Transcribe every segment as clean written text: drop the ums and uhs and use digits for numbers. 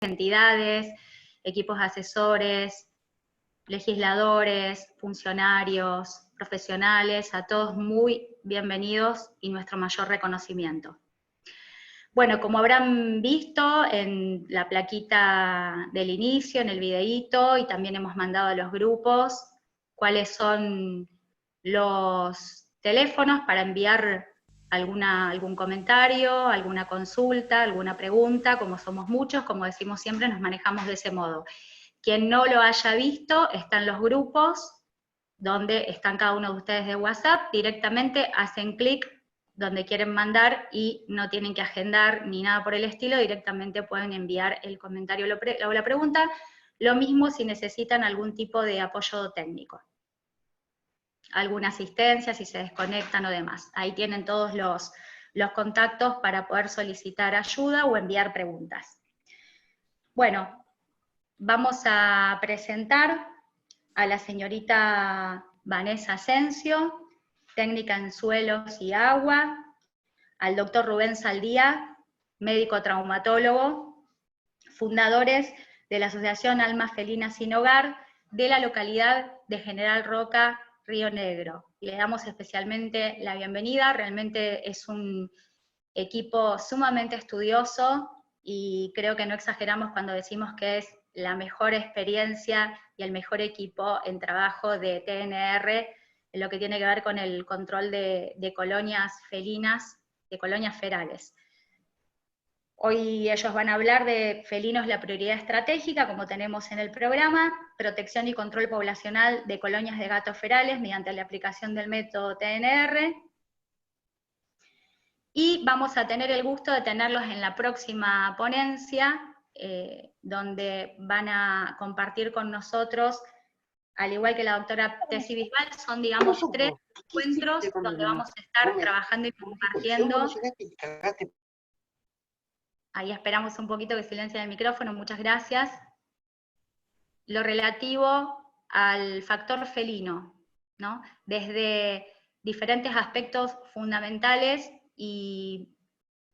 entidades, equipos asesores, legisladores, funcionarios, profesionales, a todos muy bienvenidos y nuestro mayor reconocimiento. Bueno, como habrán visto en la plaquita del inicio, en el videíto, y también hemos mandado a los grupos cuáles son los teléfonos para enviar algún comentario, alguna consulta, alguna pregunta. Como somos muchos, como decimos siempre, nos manejamos de ese modo. Quien no lo haya visto, están los grupos, donde están cada uno de ustedes de WhatsApp, directamente hacen clic donde quieren mandar y no tienen que agendar ni nada por el estilo, directamente pueden enviar el comentario o la pregunta. Lo mismo si necesitan algún tipo de apoyo técnico, alguna asistencia, si se desconectan o demás. Ahí tienen todos los contactos para poder solicitar ayuda o enviar preguntas. Bueno, vamos a presentar a la señorita Vanessa Asensio, técnica en suelos y agua, al doctor Rubén Saldía, médico traumatólogo, fundadores de la Asociación Almas Felinas Sin Hogar de la localidad de General Roca, Río Negro. Le damos especialmente la bienvenida, realmente es un equipo sumamente estudioso y creo que no exageramos cuando decimos que es la mejor experiencia y el mejor equipo en trabajo de TNR en lo que tiene que ver con el control de colonias felinas, de colonias ferales. Hoy ellos van a hablar de felinos, la prioridad estratégica, como tenemos en el programa, protección y control poblacional de colonias de gatos ferales mediante la aplicación del método TNR, y vamos a tener el gusto de tenerlos en la próxima ponencia, donde van a compartir con nosotros, al igual que la doctora Tessy Bisbal, son, digamos, 3 encuentros donde vamos a estar trabajando y compartiendo. Ahí esperamos un poquito que silencien el micrófono, muchas gracias. Lo relativo al factor felino, ¿no? Desde diferentes aspectos fundamentales y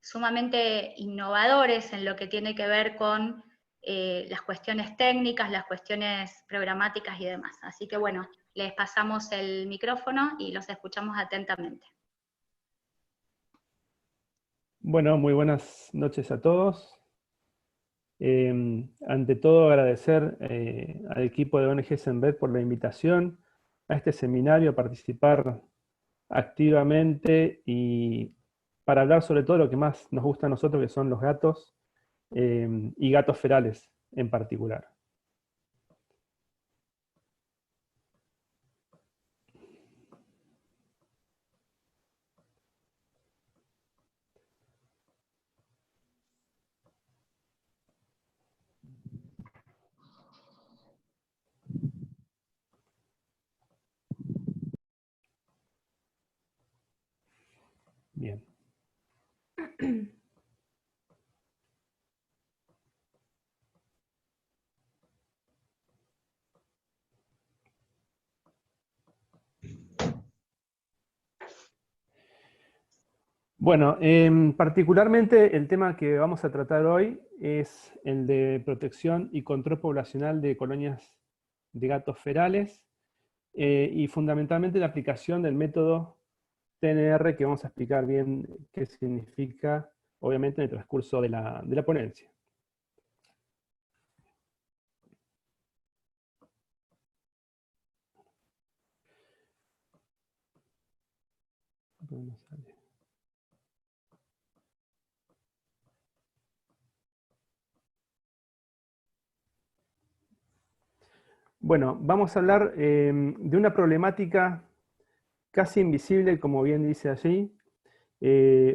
sumamente innovadores en lo que tiene que ver con las cuestiones técnicas, las cuestiones programáticas y demás. Así que bueno, les pasamos el micrófono y los escuchamos atentamente. Bueno, muy buenas noches a todos. Ante todo agradecer al equipo de ONG Senbet por la invitación a este seminario, a participar activamente y para hablar sobre todo lo que más nos gusta a nosotros, que son los gatos y gatos ferales en particular. Bien. Bueno, particularmente el tema que vamos a tratar hoy es el de protección y control poblacional de colonias de gatos ferales y fundamentalmente la aplicación del método TNR, que vamos a explicar bien qué significa, obviamente, en el transcurso de la ponencia. Bueno, vamos a hablar de una problemática casi invisible, como bien dice allí,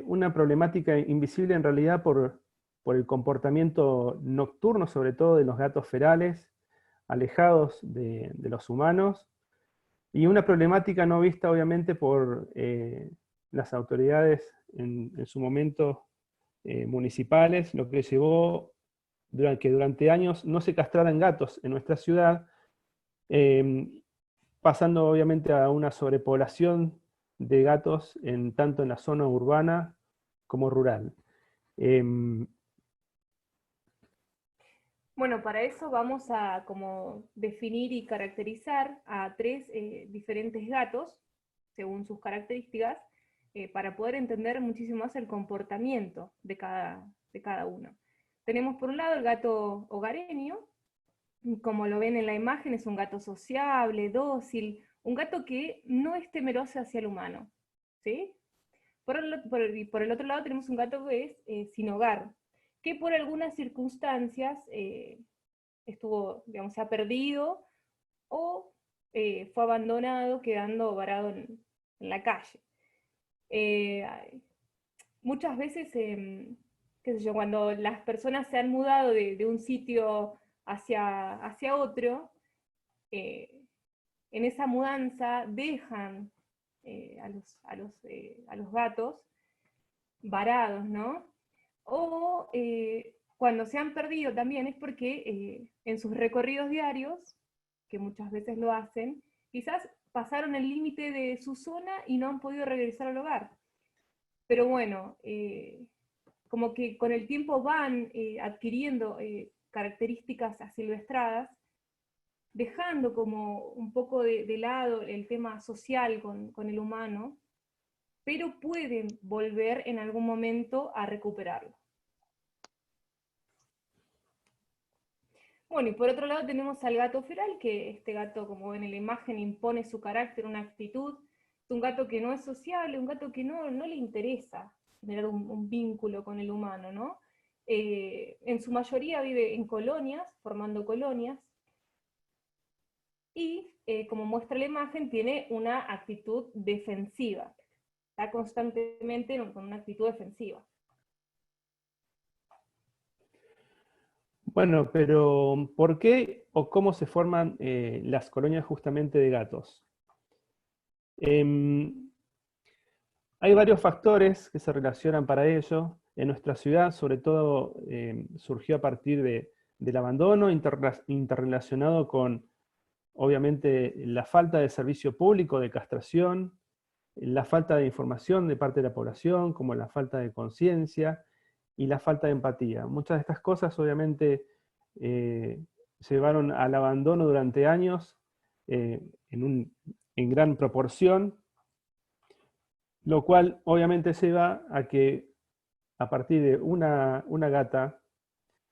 una problemática invisible en realidad por el comportamiento nocturno, sobre todo de los gatos ferales, alejados de los humanos, y una problemática no vista obviamente por las autoridades en su momento municipales, lo que llevó que durante años no se castraran gatos en nuestra ciudad, pasando obviamente a una sobrepoblación de gatos tanto en la zona urbana como rural. Bueno, para eso vamos a como definir y caracterizar a tres diferentes gatos, según sus características, para poder entender muchísimo más el comportamiento de cada uno. Tenemos por un lado el gato hogareño, como lo ven en la imagen, es un gato sociable, dócil, un gato que no es temeroso hacia el humano, ¿sí? Por el otro lado tenemos un gato que es sin hogar, que por algunas circunstancias estuvo, digamos, se ha perdido o fue abandonado quedando varado en la calle. Muchas veces, qué sé yo, cuando las personas se han mudado de un sitio hacia otro, en esa mudanza dejan a los gatos varados, ¿no? O cuando se han perdido también es porque en sus recorridos diarios, que muchas veces lo hacen, quizás pasaron el límite de su zona y no han podido regresar al hogar. Pero bueno, como que con el tiempo van adquiriendo características asilvestradas, dejando como un poco de lado el tema social con el humano, pero pueden volver en algún momento a recuperarlo. Bueno, y por otro lado tenemos al gato feral, que este gato, como ven en la imagen, impone su carácter, una actitud. Es un gato que no es sociable, un gato que no le interesa tener un vínculo con el humano, ¿no? En su mayoría vive en colonias, formando colonias, y como muestra la imagen, tiene una actitud defensiva. Está constantemente con una actitud defensiva. Bueno, pero ¿por qué o cómo se forman las colonias justamente de gatos? Hay varios factores que se relacionan para ello. En nuestra ciudad, sobre todo, surgió a partir del abandono interrelacionado con, obviamente, la falta de servicio público de castración, la falta de información de parte de la población, como la falta de conciencia y la falta de empatía. Muchas de estas cosas, obviamente, llevaron al abandono durante años en gran proporción, lo cual obviamente lleva a que a partir de una gata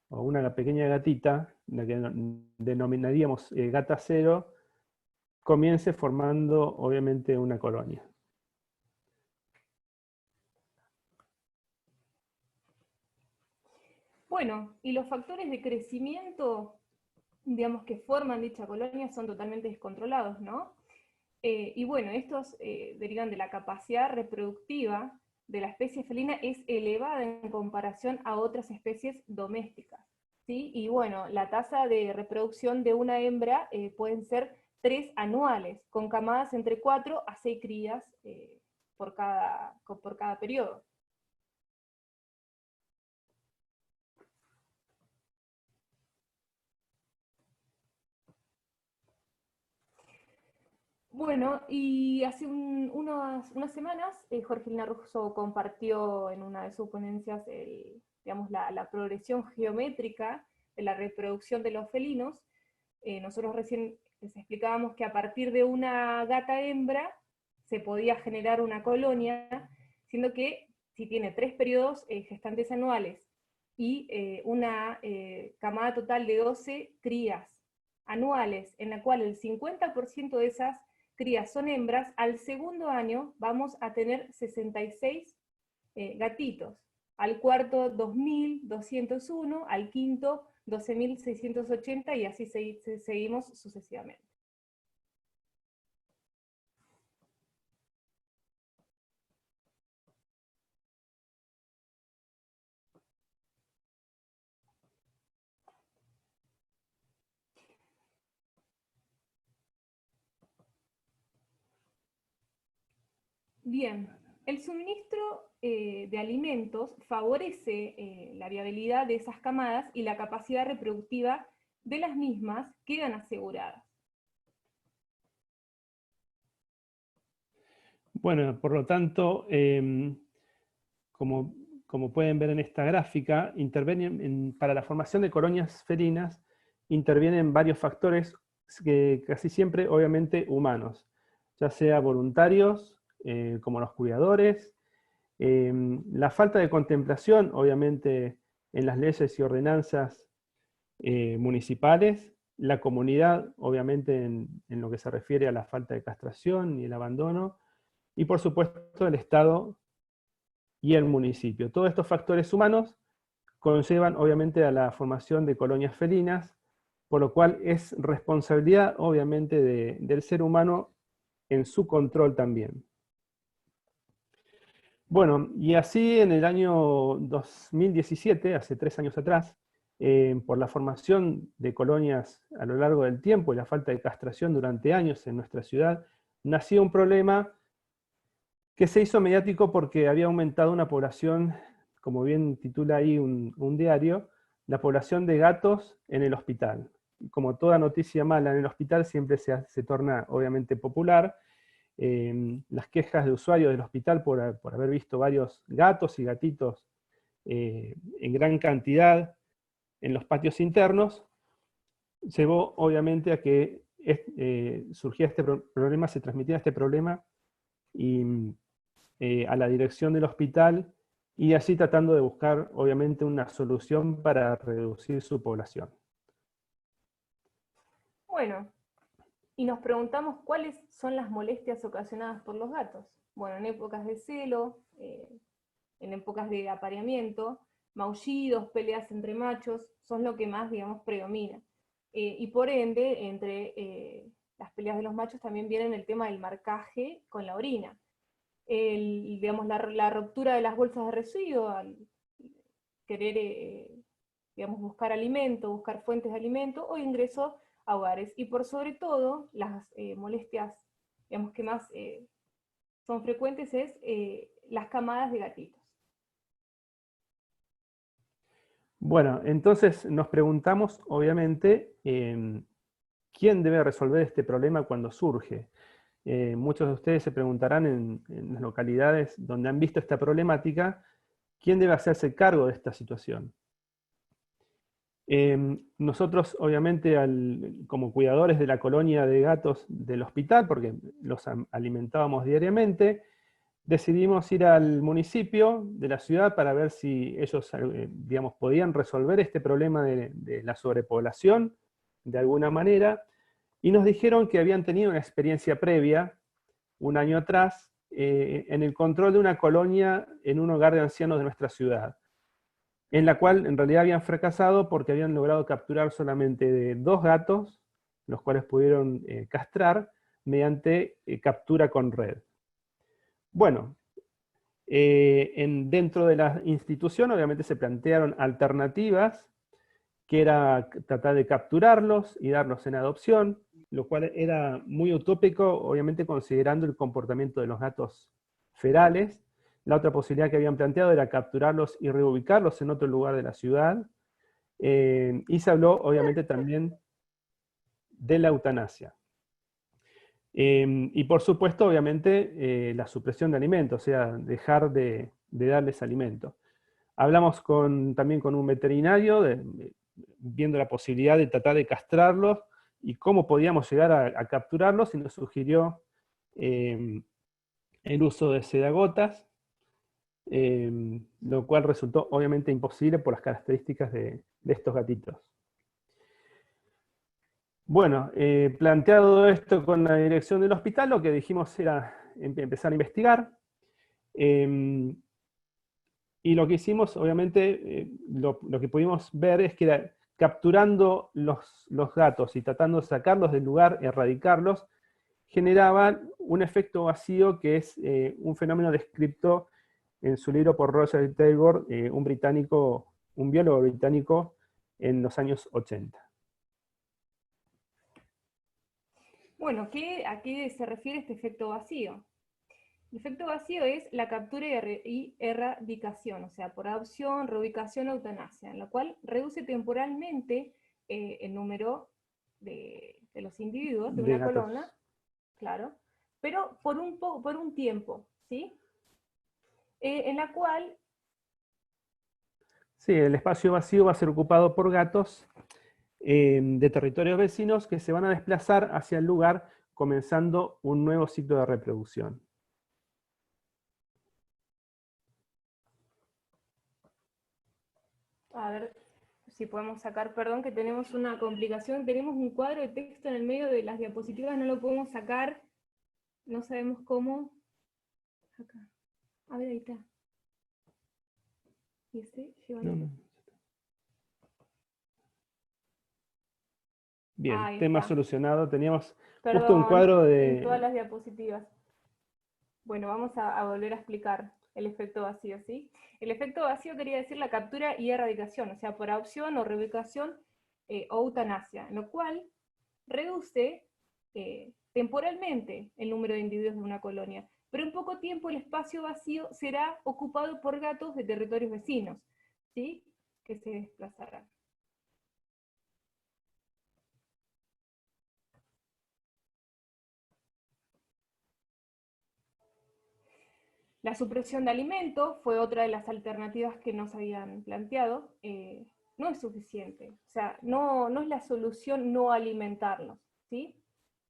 o una pequeña gatita, la que denominaríamos gata cero, comience formando obviamente una colonia. Bueno, y los factores de crecimiento, digamos, que forman dicha colonia son totalmente descontrolados, ¿no? Y bueno, estos derivan de la capacidad reproductiva de la especie felina es elevada en comparación a otras especies domésticas, ¿sí? Y bueno, la tasa de reproducción de una hembra pueden ser 3 anuales, con camadas entre 4 a 6 crías por cada periodo. Bueno, y hace unas semanas Jorgelina Russo compartió en una de sus ponencias digamos, la progresión geométrica de la reproducción de los felinos. Nosotros recién les explicábamos que a partir de una gata hembra se podía generar una colonia, siendo que si tiene 3 periodos gestantes anuales y una camada total de 12 crías anuales, en la cual el 50% de esas crías son hembras, al segundo año vamos a tener 66 gatitos, al cuarto 2.201, al quinto 12.680 y así seguimos sucesivamente. Bien, el suministro de alimentos favorece la viabilidad de esas camadas y la capacidad reproductiva de las mismas quedan aseguradas. Bueno, por lo tanto, como pueden ver en esta gráfica, intervienen para la formación de colonias felinas intervienen varios factores que casi siempre, obviamente, humanos, ya sea voluntarios, como los cuidadores, la falta de contemplación, obviamente, en las leyes y ordenanzas municipales, la comunidad, obviamente, en lo que se refiere a la falta de castración y el abandono, y por supuesto el Estado y el municipio. Todos estos factores humanos conllevan, obviamente, a la formación de colonias felinas, por lo cual es responsabilidad, obviamente, del ser humano en su control también. Bueno, y así en el año 2017, hace 3 años atrás, por la formación de colonias a lo largo del tiempo y la falta de castración durante años en nuestra ciudad, nació un problema que se hizo mediático porque había aumentado una población, como bien titula ahí un diario, la población de gatos en el hospital. Como toda noticia mala en el hospital siempre se torna obviamente popular. Las quejas de usuarios del hospital por haber visto varios gatos y gatitos en gran cantidad en los patios internos, llevó obviamente a que surgía este problema, se transmitía este problema y a la dirección del hospital, y así tratando de buscar obviamente una solución para reducir su población. Bueno, y nos preguntamos cuáles son las molestias ocasionadas por los gatos. Bueno, en épocas de celo, en épocas de apareamiento, maullidos, peleas entre machos, son lo que más, digamos, predomina. Y por ende, entre las peleas de los machos también viene el tema del marcaje con la orina. Digamos, la ruptura de las bolsas de residuos, al querer digamos, buscar alimento, buscar fuentes de alimento, o ingreso a hogares. Y por sobre todo, las molestias, digamos, que más son frecuentes es las camadas de gatitos. Bueno, entonces nos preguntamos, obviamente, ¿quién debe resolver este problema cuando surge? Muchos de ustedes se preguntarán en las localidades donde han visto esta problemática, ¿quién debe hacerse cargo de esta situación? Nosotros, obviamente, como cuidadores de la colonia de gatos del hospital, porque los alimentábamos diariamente, decidimos ir al municipio de la ciudad para ver si ellos, digamos, podían resolver este problema de la sobrepoblación de alguna manera, y nos dijeron que habían tenido una experiencia previa, un año atrás, en el control de una colonia en un hogar de ancianos de nuestra ciudad, en la cual en realidad habían fracasado porque habían logrado capturar solamente de 2 gatos, los cuales pudieron castrar mediante captura con red. Bueno, dentro de la institución obviamente se plantearon alternativas, que era tratar de capturarlos y darlos en adopción, lo cual era muy utópico, obviamente considerando el comportamiento de los gatos ferales. La otra posibilidad que habían planteado era capturarlos y reubicarlos en otro lugar de la ciudad. Y se habló, obviamente, también de la eutanasia. Y por supuesto, obviamente, la supresión de alimentos, o sea, dejar de darles alimento. Hablamos también con un veterinario, viendo la posibilidad de tratar de castrarlos y cómo podíamos llegar a capturarlos, y nos sugirió el uso de sedagotas, lo cual resultó obviamente imposible por las características de estos gatitos. Bueno, planteado esto con la dirección del hospital, lo que dijimos era empezar a investigar. Y lo que hicimos, obviamente, lo que pudimos ver es que capturando los gatos y tratando de sacarlos del lugar, erradicarlos, generaban un efecto vacío, que es un fenómeno descrito en su libro por Roger Taylor, un biólogo británico en los años 80. Bueno, ¿a qué se refiere este efecto vacío? El efecto vacío es la captura y erradicación, o sea, por adopción, reubicación o eutanasia, en la cual reduce temporalmente el número de los individuos de una colonia, claro, pero por un tiempo, ¿sí? En la cual... Sí, el espacio vacío va a ser ocupado por gatos de territorios vecinos que se van a desplazar hacia el lugar, comenzando un nuevo ciclo de reproducción. A ver si podemos sacar, perdón que tenemos una complicación, tenemos un cuadro de texto en el medio de las diapositivas, no lo podemos sacar, no sabemos cómo. Acá. A ver, ahí está. ¿Y este? No. Bien, ahí tema está. solucionado. Teníamos justo un Perdón, cuadro en todas de... las diapositivas. Bueno, vamos a volver a explicar el efecto vacío, ¿sí? El efecto vacío quería decir la captura y erradicación, o sea, por adopción o reubicación o eutanasia, en lo cual reduce temporalmente el número de individuos de una colonia, pero en poco tiempo el espacio vacío será ocupado por gatos de territorios vecinos, ¿sí? Que se desplazarán. La supresión de alimento fue otra de las alternativas que nos habían planteado. No es suficiente, o sea, no es la solución no alimentarnos, ¿sí?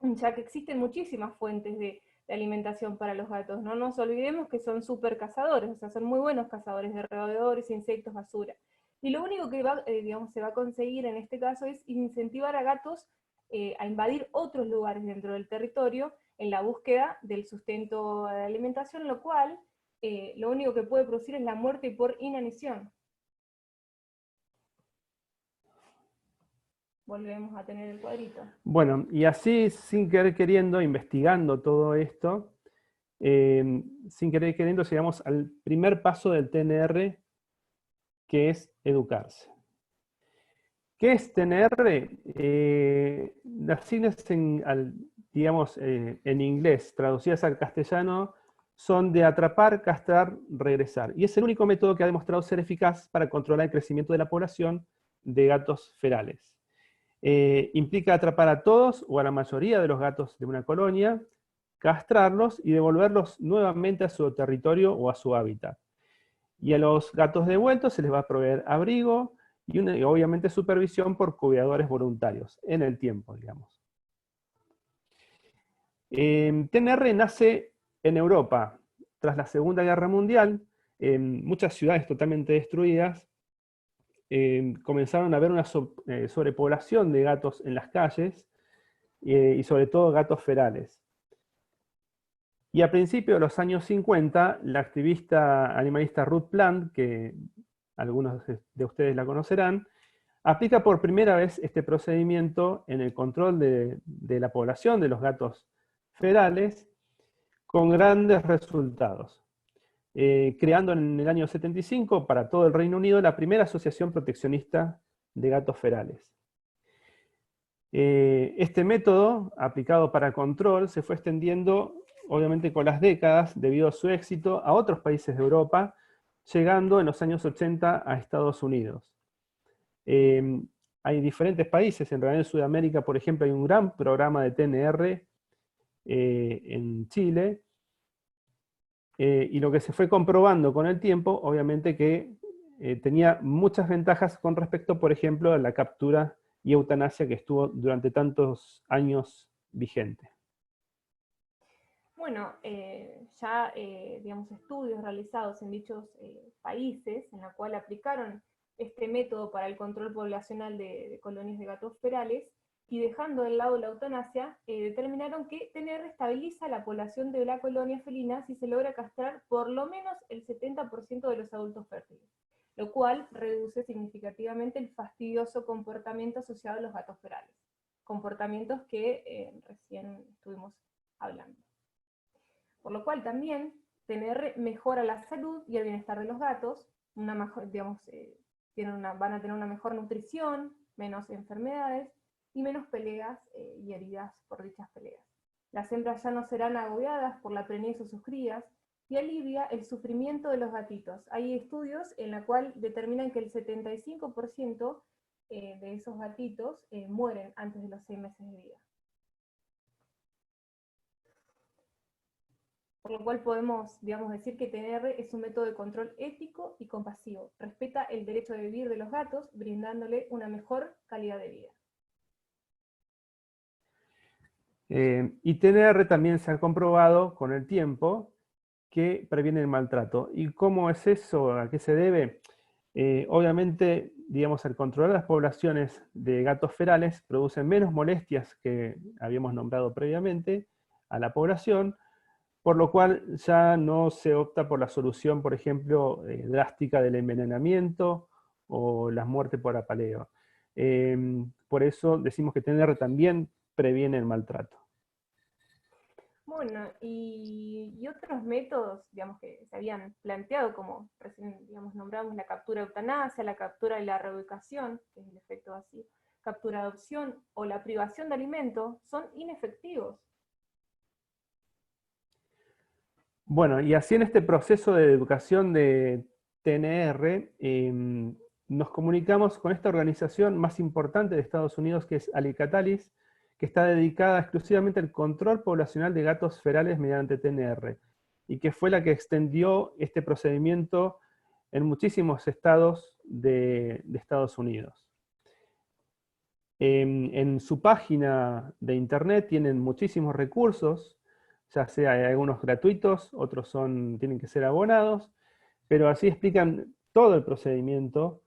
Ya que existen muchísimas fuentes de alimentación para los gatos. No nos olvidemos que son súper cazadores, o sea, son muy buenos cazadores de roedores, insectos, basura. Y lo único que digamos, se va a conseguir en este caso es incentivar a gatos a invadir otros lugares dentro del territorio en la búsqueda del sustento de alimentación, lo cual lo único que puede producir es la muerte por inanición. Volvemos a tener el cuadrito. Bueno, y así, sin querer queriendo, investigando todo esto, sin querer queriendo, llegamos al primer paso del TNR, que es educarse. ¿Qué es TNR? Las siglas digamos, en inglés, traducidas al castellano, son de atrapar, castrar, regresar. Y es el único método que ha demostrado ser eficaz para controlar el crecimiento de la población de gatos ferales. Implica atrapar a todos o a la mayoría de los gatos de una colonia, castrarlos y devolverlos nuevamente a su territorio o a su hábitat. Y a los gatos devueltos se les va a proveer abrigo y obviamente supervisión por cuidadores voluntarios en el tiempo, digamos. TNR nace en Europa tras la Segunda Guerra Mundial, en muchas ciudades totalmente destruidas. Comenzaron a haber una sobrepoblación de gatos en las calles y sobre todo gatos ferales. Y a principios de los años 50, la activista animalista Ruth Plant, que algunos de ustedes la conocerán, aplica por primera vez este procedimiento en el control de la población de los gatos ferales con grandes resultados, creando en el año 75 para todo el Reino Unido la primera asociación proteccionista de gatos ferales. Este método, aplicado para control, se fue extendiendo, obviamente con las décadas, debido a su éxito, a otros países de Europa, llegando en los años 80 a Estados Unidos. Hay diferentes países, en realidad en Sudamérica, por ejemplo, hay un gran programa de TNR en Chile, y lo que se fue comprobando con el tiempo, obviamente que tenía muchas ventajas con respecto, por ejemplo, a la captura y eutanasia que estuvo durante tantos años vigente. Bueno, ya digamos, estudios realizados en dichos países, en la cual aplicaron este método para el control poblacional de colonias de gatos ferales, y dejando de lado la eutanasia, determinaron que TNR estabiliza la población de la colonia felina si se logra castrar por lo menos el 70% de los adultos fértiles, lo cual reduce significativamente el fastidioso comportamiento asociado a los gatos ferales, comportamientos que recién estuvimos hablando. Por lo cual también TNR mejora la salud y el bienestar de los gatos, digamos, van a tener una mejor nutrición, menos enfermedades y menos peleas y heridas por dichas peleas. Las hembras ya no serán agobiadas por la preñez o sus crías y alivia el sufrimiento de los gatitos. Hay estudios en los cuales determinan que el 75% de esos gatitos mueren antes de los 6 meses de vida. Por lo cual podemos, digamos, decir que TNR es un método de control ético y compasivo. Respeta el derecho de vivir de los gatos, brindándole una mejor calidad de vida. Y TNR también se ha comprobado con el tiempo que previene el maltrato. ¿Y cómo es eso? ¿A qué se debe? Obviamente, digamos, al controlar las poblaciones de gatos ferales, producen menos molestias que habíamos nombrado previamente a la población, por lo cual ya no se opta por la solución, por ejemplo, drástica del envenenamiento o la muerte por apaleo. Por eso decimos que TNR también previene el maltrato. Bueno, y otros métodos, digamos, que se habían planteado, como recién, digamos, nombramos la captura de eutanasia, la captura y la reubicación, que es el efecto así, captura de adopción o la privación de alimento, son inefectivos. Bueno, y así en este proceso de educación de TNR, nos comunicamos con esta organización más importante de Estados Unidos, que es Alicatalis, que está dedicada exclusivamente al control poblacional de gatos ferales mediante TNR, y que fue la que extendió este procedimiento en muchísimos estados de Estados Unidos. En su página de internet tienen muchísimos recursos, ya sea hay algunos gratuitos, otros tienen que ser abonados, pero así explican todo el procedimiento.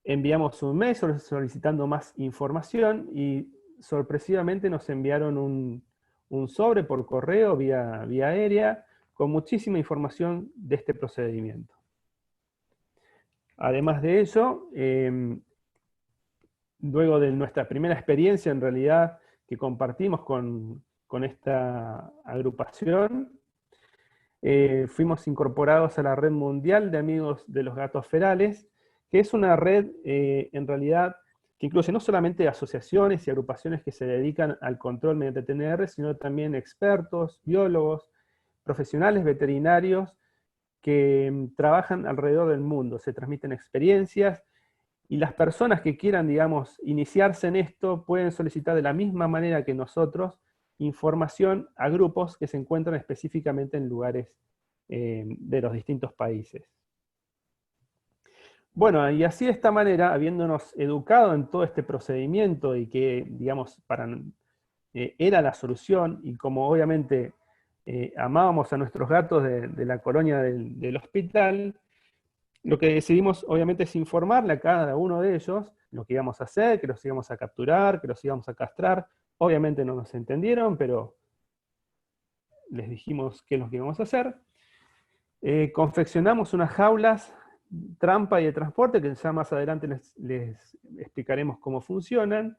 Enviamos un mail solicitando más información y sorpresivamente nos enviaron un sobre por correo vía aérea con muchísima información de este procedimiento. Además de ello, luego de nuestra primera experiencia en realidad que compartimos con esta agrupación, fuimos incorporados a la Red Mundial de Amigos de los Gatos Ferales, que es una red en realidad que incluye no solamente asociaciones y agrupaciones que se dedican al control mediante TNR, sino también expertos, biólogos, profesionales veterinarios que trabajan alrededor del mundo, se transmiten experiencias y las personas que quieran, digamos, iniciarse en esto pueden solicitar de la misma manera que nosotros información a grupos que se encuentran específicamente en lugares de los distintos países. Bueno, y así de esta manera, habiéndonos educado en todo este procedimiento y que, digamos, era la solución, y como obviamente amábamos a nuestros gatos de la colonia del hospital, lo que decidimos obviamente es informarle a cada uno de ellos lo que íbamos a hacer, que los íbamos a capturar, que los íbamos a castrar. Obviamente no nos entendieron, pero les dijimos qué es lo que íbamos a hacer. Confeccionamos unas jaulas trampa y de transporte, que ya más adelante les explicaremos cómo funcionan.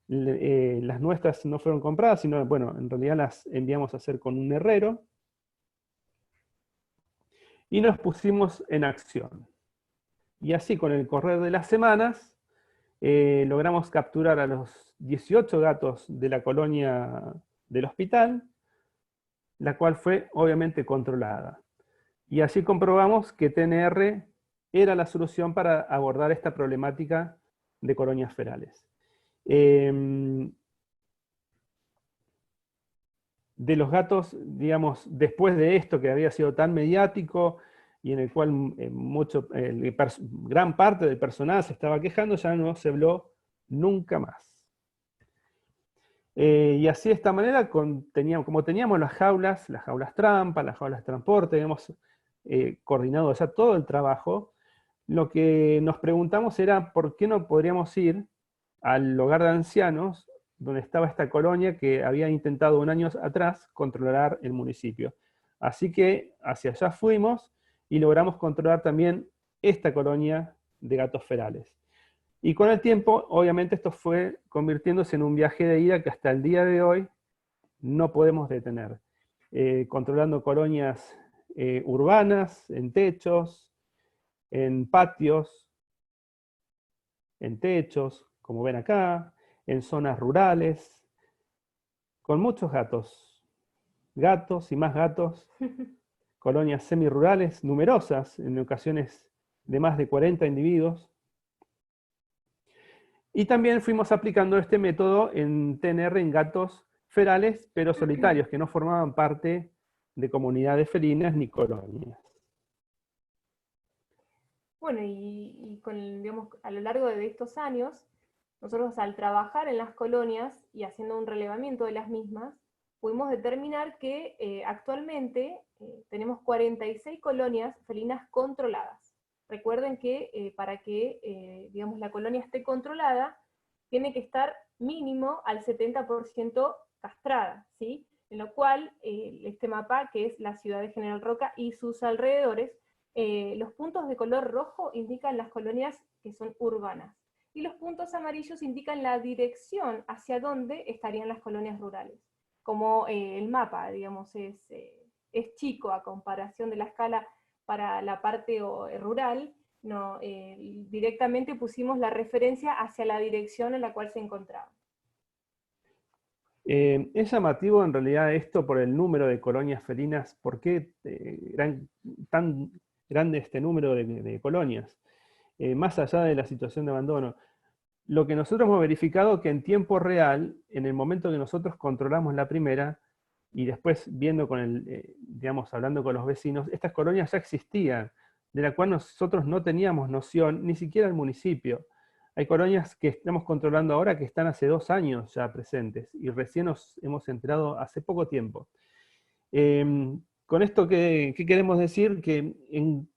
Las nuestras no fueron compradas, sino, bueno, en realidad las enviamos a hacer con un herrero. Y nos pusimos en acción. Y así, con el correr de las semanas, logramos capturar a los 18 gatos de la colonia del hospital, la cual fue obviamente controlada. Y así comprobamos que TNR era la solución para abordar esta problemática de colonias ferales. De los gatos, digamos, después de esto que había sido tan mediático y en el cual gran parte del personal se estaba quejando, ya no se habló nunca más. Y así de esta manera, como teníamos las jaulas trampa, las jaulas de transporte, hemos coordinado ya todo el trabajo, lo que nos preguntamos era por qué no podríamos ir al hogar de ancianos donde estaba esta colonia que había intentado un año atrás controlar el municipio. Así que hacia allá fuimos y logramos controlar también esta colonia de gatos ferales. Y con el tiempo, obviamente, esto fue convirtiéndose en un viaje de ida que hasta el día de hoy no podemos detener. Controlando colonias urbanas, en techos, en patios, en techos, como ven acá, en zonas rurales, con muchos gatos. Gatos y más gatos, colonias semirurales, numerosas, en ocasiones de más de 40 individuos. Y también fuimos aplicando este método en TNR en gatos ferales, pero solitarios, que no formaban parte de comunidades felinas ni colonias. Bueno, y digamos, a lo largo de estos años Nosotros al trabajar en las colonias y haciendo un relevamiento de las mismas, pudimos determinar que actualmente tenemos 46 colonias felinas controladas. Recuerden que para que digamos, la colonia esté controlada, tiene que estar mínimo al 70% castrada, ¿sí? En lo cual este mapa, que es la ciudad de General Roca y sus alrededores, los puntos de color rojo indican las colonias que son urbanas, y los puntos amarillos indican la dirección hacia dónde estarían las colonias rurales. Como el mapa, digamos, es chico a comparación de la escala para la parte rural, no, directamente pusimos la referencia hacia la dirección en la cual se encontraba. Es llamativo en realidad esto por el número de colonias felinas. ¿Por qué tan grande este número de colonias? Más allá de la situación de abandono. Lo que nosotros hemos verificado que en tiempo real, en el momento que nosotros controlamos la primera, y después viendo con digamos, hablando con los vecinos, estas colonias ya existían, de la cual nosotros no teníamos noción, ni siquiera el municipio. Hay colonias que estamos controlando ahora que están hace 2 años ya presentes, y recién nos hemos enterado hace poco tiempo. Con esto, ¿qué queremos decir? Que en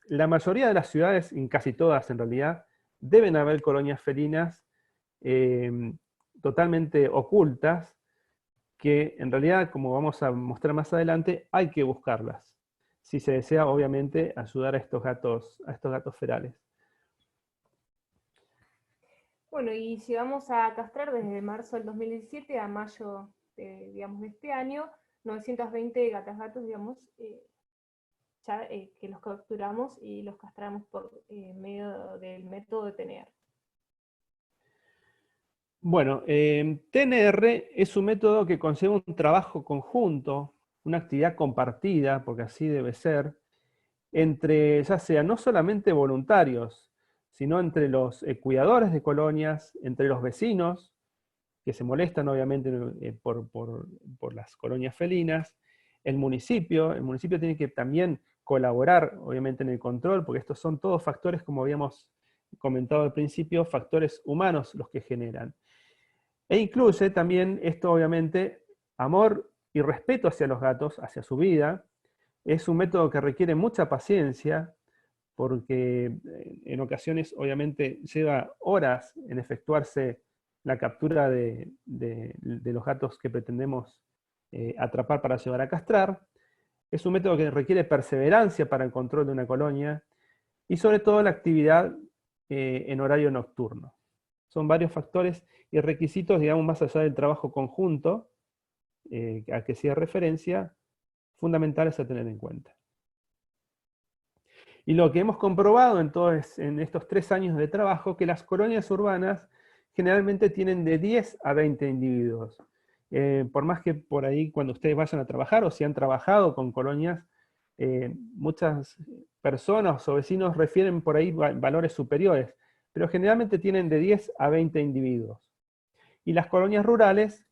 la mayoría de las ciudades, en casi todas en realidad, deben haber colonias felinas totalmente ocultas, que en realidad, como vamos a mostrar más adelante, hay que buscarlas, si se desea, obviamente, ayudar a estos gatos ferales. Bueno, y si vamos a castrar desde marzo del 2017 a mayo, digamos, de este año, 920 gatos, digamos, ya que los capturamos y los castramos por medio del método de TNR. Bueno, TNR es un método que conlleva un trabajo conjunto, una actividad compartida, porque así debe ser, entre ya sea no solamente voluntarios, sino entre los cuidadores de colonias, entre los vecinos, que se molestan obviamente por las colonias felinas, el municipio tiene que también colaborar obviamente en el control, porque estos son todos factores, como habíamos comentado al principio, factores humanos los que generan. E incluye también esto obviamente amor y respeto hacia los gatos, hacia su vida. Es un método que requiere mucha paciencia, porque en ocasiones obviamente lleva horas en efectuarse la captura de los gatos que pretendemos atrapar para llevar a castrar. Es un método que requiere perseverancia para el control de una colonia y sobre todo la actividad en horario nocturno. Son varios factores y requisitos, digamos, más allá del trabajo conjunto a que hacía referencia, fundamentales a tener en cuenta. Y lo que hemos comprobado en estos 3 años de trabajo, que las colonias urbanas generalmente tienen de 10 a 20 individuos. Por más que por ahí cuando ustedes vayan a trabajar o si han trabajado con colonias, muchas personas o vecinos refieren por ahí valores superiores, pero generalmente tienen de 10 a 20 individuos. Y las colonias rurales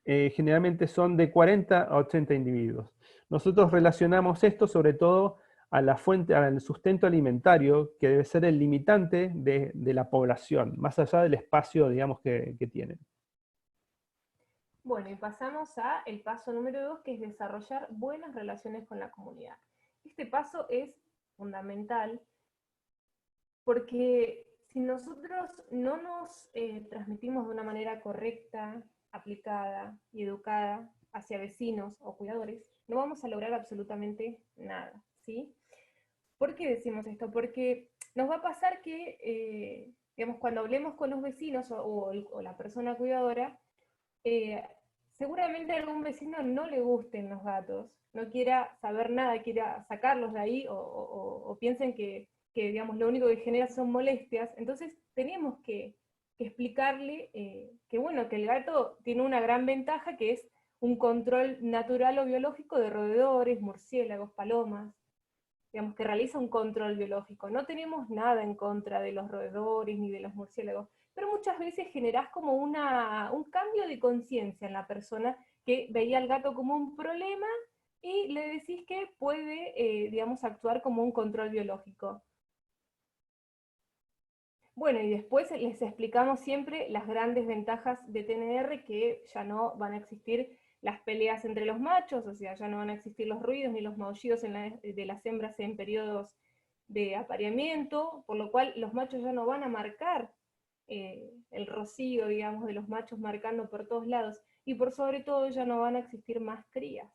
generalmente son de 40 a 80 individuos. Nosotros relacionamos esto sobre todo a la fuente, al sustento alimentario, que debe ser el limitante de la población, más allá del espacio, digamos, que tienen. Bueno, y pasamos a el paso número 2, que es desarrollar buenas relaciones con la comunidad. Este paso es fundamental porque si nosotros no nos transmitimos de una manera correcta, aplicada y educada hacia vecinos o cuidadores, no vamos a lograr absolutamente nada, ¿sí? ¿Por qué decimos esto? Porque nos va a pasar que, digamos, cuando hablemos con los vecinos o la persona cuidadora, seguramente a algún vecino no le gusten los gatos, no quiera saber nada, quiera sacarlos de ahí o piensen que, digamos, lo único que genera son molestias. Entonces tenemos que explicarle que, bueno, que el gato tiene una gran ventaja, que es un control natural o biológico de roedores, murciélagos, palomas, digamos, que realiza un control biológico. No tenemos nada en contra de los roedores ni de los murciélagos, pero muchas veces generás como un cambio de conciencia en la persona que veía al gato como un problema y le decís que puede, digamos, actuar como un control biológico. Bueno, y después les explicamos siempre las grandes ventajas de TNR, que ya no van a existir las peleas entre los machos, o sea, ya no van a existir los ruidos ni los maullidos de las hembras en periodos de apareamiento, por lo cual los machos ya no van a marcar el rocío, digamos, de los machos marcando por todos lados, y por sobre todo ya no van a existir más crías.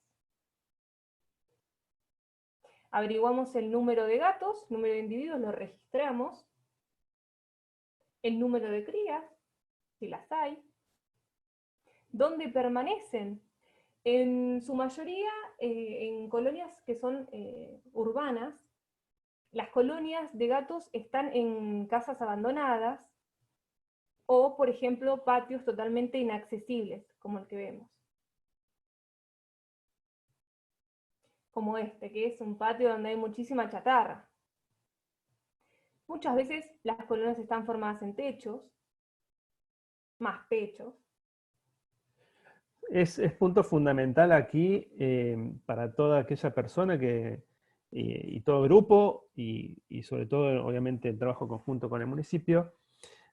Averiguamos el número de gatos, número de individuos, lo registramos, el número de crías, si las hay, dónde permanecen, en su mayoría en colonias que son urbanas. Las colonias de gatos están en casas abandonadas, o por ejemplo patios totalmente inaccesibles, como el que vemos. Como este, que es un patio donde hay muchísima chatarra. Muchas veces las colonias están formadas en techos, más techos. Es punto fundamental aquí para toda aquella persona y todo grupo, y sobre todo, obviamente, el trabajo conjunto con el municipio,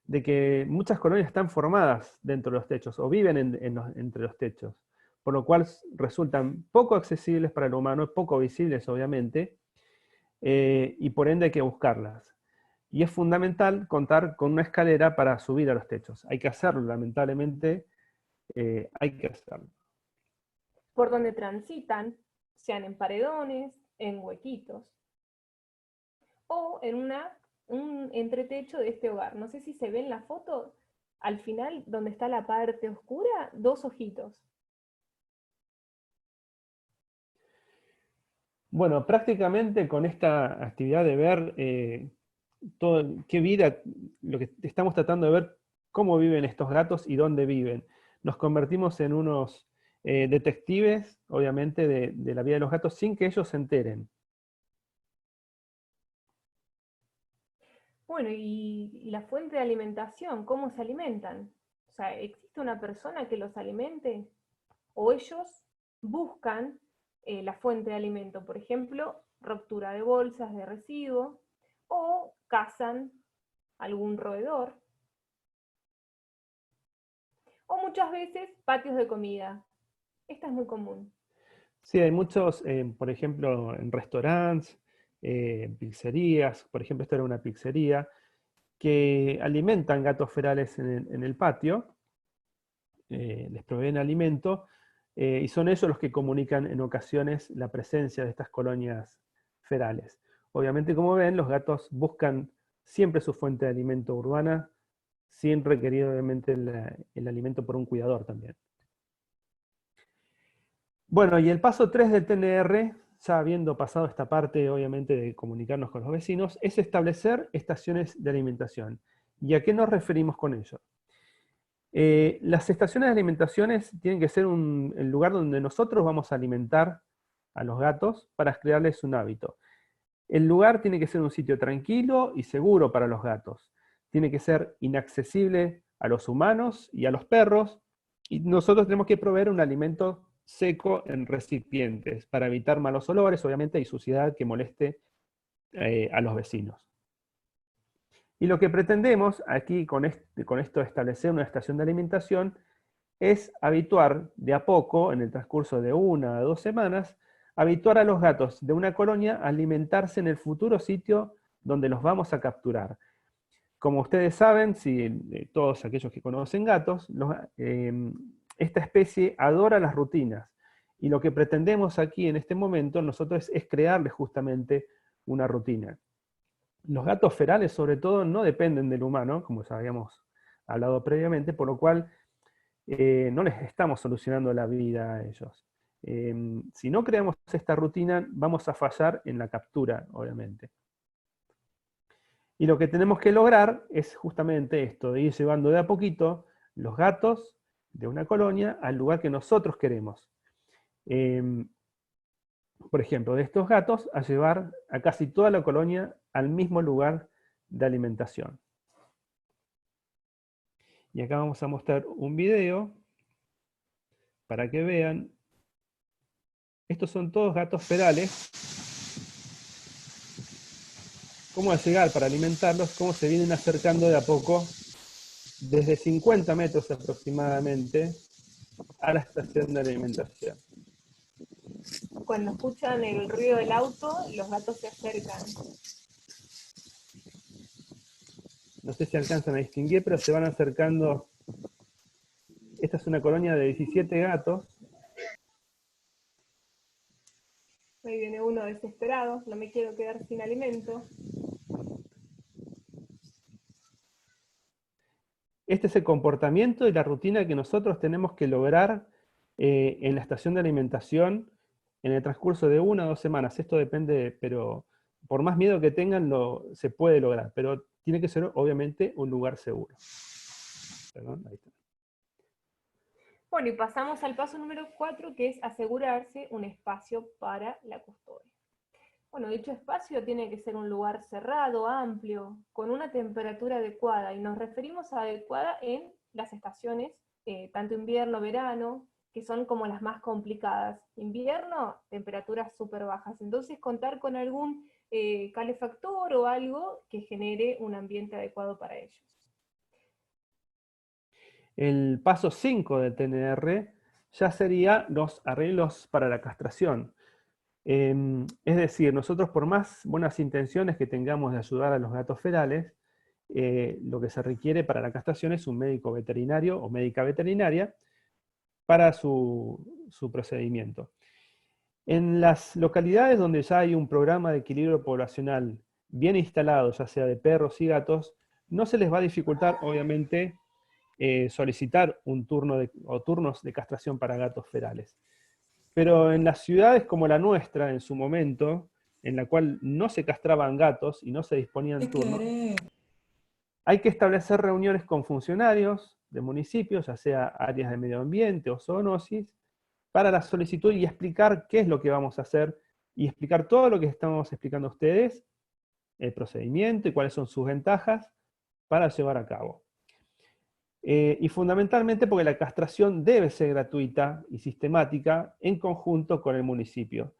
de que muchas colonias están formadas dentro de los techos o viven entre los techos, por lo cual resultan poco accesibles para el humano, poco visibles, obviamente, y por ende hay que buscarlas. Y es fundamental contar con una escalera para subir a los techos. Hay que hacerlo, lamentablemente, hay que hacerlo. Por donde transitan, sean en paredones, en huequitos, o en un entretecho de este hogar. No sé si se ve en la foto, al final, donde está la parte oscura, dos ojitos. Bueno, prácticamente con esta actividad de ver qué vida, lo que estamos tratando de ver, cómo viven estos gatos y dónde viven. Nos convertimos en unos detectives, obviamente, de la vida de los gatos sin que ellos se enteren. Bueno, y la fuente de alimentación, ¿cómo se alimentan? O sea, ¿existe una persona que los alimente? ¿O ellos buscan la fuente de alimento? Por ejemplo, ruptura de bolsas de residuo, o cazan algún roedor, o muchas veces patios de comida. Esta es muy común. Sí, hay muchos, por ejemplo, en restaurantes, pizzerías, por ejemplo, esto era una pizzería, que alimentan gatos ferales en el patio, les proveen alimento, y son ellos los que comunican en ocasiones la presencia de estas colonias ferales. Obviamente, como ven, los gatos buscan siempre su fuente de alimento urbana, sin requerir obviamente el alimento por un cuidador también. Bueno, y el paso 3 del TNR, ya habiendo pasado esta parte obviamente de comunicarnos con los vecinos, es establecer estaciones de alimentación. ¿Y a qué nos referimos con ello? Las estaciones de alimentaciones tienen que ser el lugar donde nosotros vamos a alimentar a los gatos para crearles un hábito. El lugar tiene que ser un sitio tranquilo y seguro para los gatos. Tiene que ser inaccesible a los humanos y a los perros, y nosotros tenemos que proveer un alimento seco en recipientes para evitar malos olores, obviamente, y suciedad que moleste a los vecinos. Y lo que pretendemos aquí con esto de establecer una estación de alimentación es habituar de a poco, en el transcurso de 1 a 2 semanas, habituar a los gatos de una colonia a alimentarse en el futuro sitio donde los vamos a capturar. Como ustedes saben, todos aquellos que conocen gatos, esta especie adora las rutinas. Y lo que pretendemos aquí en este momento nosotros es crearles justamente una rutina. Los gatos ferales, sobre todo, no dependen del humano, como ya habíamos hablado previamente, por lo cual no les estamos solucionando la vida a ellos. Si no creamos esta rutina, vamos a fallar en la captura, obviamente. Y lo que tenemos que lograr es justamente esto, de ir llevando de a poquito los gatos de una colonia al lugar que nosotros queremos. Por ejemplo, de estos gatos a llevar a casi toda la colonia al mismo lugar de alimentación. Y acá vamos a mostrar un video para que vean. Estos son todos gatos ferales. cómo al llegar para alimentarlos, cómo se vienen acercando de a poco, desde 50 metros aproximadamente, a la estación de alimentación. Cuando escuchan el ruido del auto, los gatos se acercan. No sé si alcanzan a distinguir, pero se van acercando. Esta es una colonia de 17 gatos. Ahí viene uno desesperado, no me quiero quedar sin alimento. Este es el comportamiento y la rutina que nosotros tenemos que lograr en la estación de alimentación en el transcurso de 1 o 2 semanas. Esto depende, pero por más miedo que tengan, se puede lograr, pero tiene que ser obviamente un lugar seguro. Perdón, ahí está. Bueno, y pasamos al paso número 4, que es asegurarse un espacio para la custodia. Bueno, dicho espacio tiene que ser un lugar cerrado, amplio, con una temperatura adecuada, y nos referimos a adecuada en las estaciones, tanto invierno, verano, que son como las más complicadas. Invierno, temperaturas súper bajas, entonces contar con algún calefactor o algo que genere un ambiente adecuado para ellos. El paso 5 del TNR ya sería los arreglos para la castración. Es decir, nosotros por más buenas intenciones que tengamos de ayudar a los gatos ferales, lo que se requiere para la castración es un médico veterinario o médica veterinaria para su procedimiento. En las localidades donde ya hay un programa de equilibrio poblacional bien instalado, ya sea de perros y gatos, no se les va a dificultar, obviamente, solicitar un turno o turnos de castración para gatos ferales. Pero en las ciudades como la nuestra, en su momento, en la cual no se castraban gatos y no se disponían turnos, hay que establecer reuniones con funcionarios de municipios, ya sea áreas de medio ambiente o zoonosis, para la solicitud y explicar qué es lo que vamos a hacer y explicar todo lo que estamos explicando a ustedes, el procedimiento y cuáles son sus ventajas para llevar a cabo. Y fundamentalmente porque la castración debe ser gratuita y sistemática en conjunto con el municipio.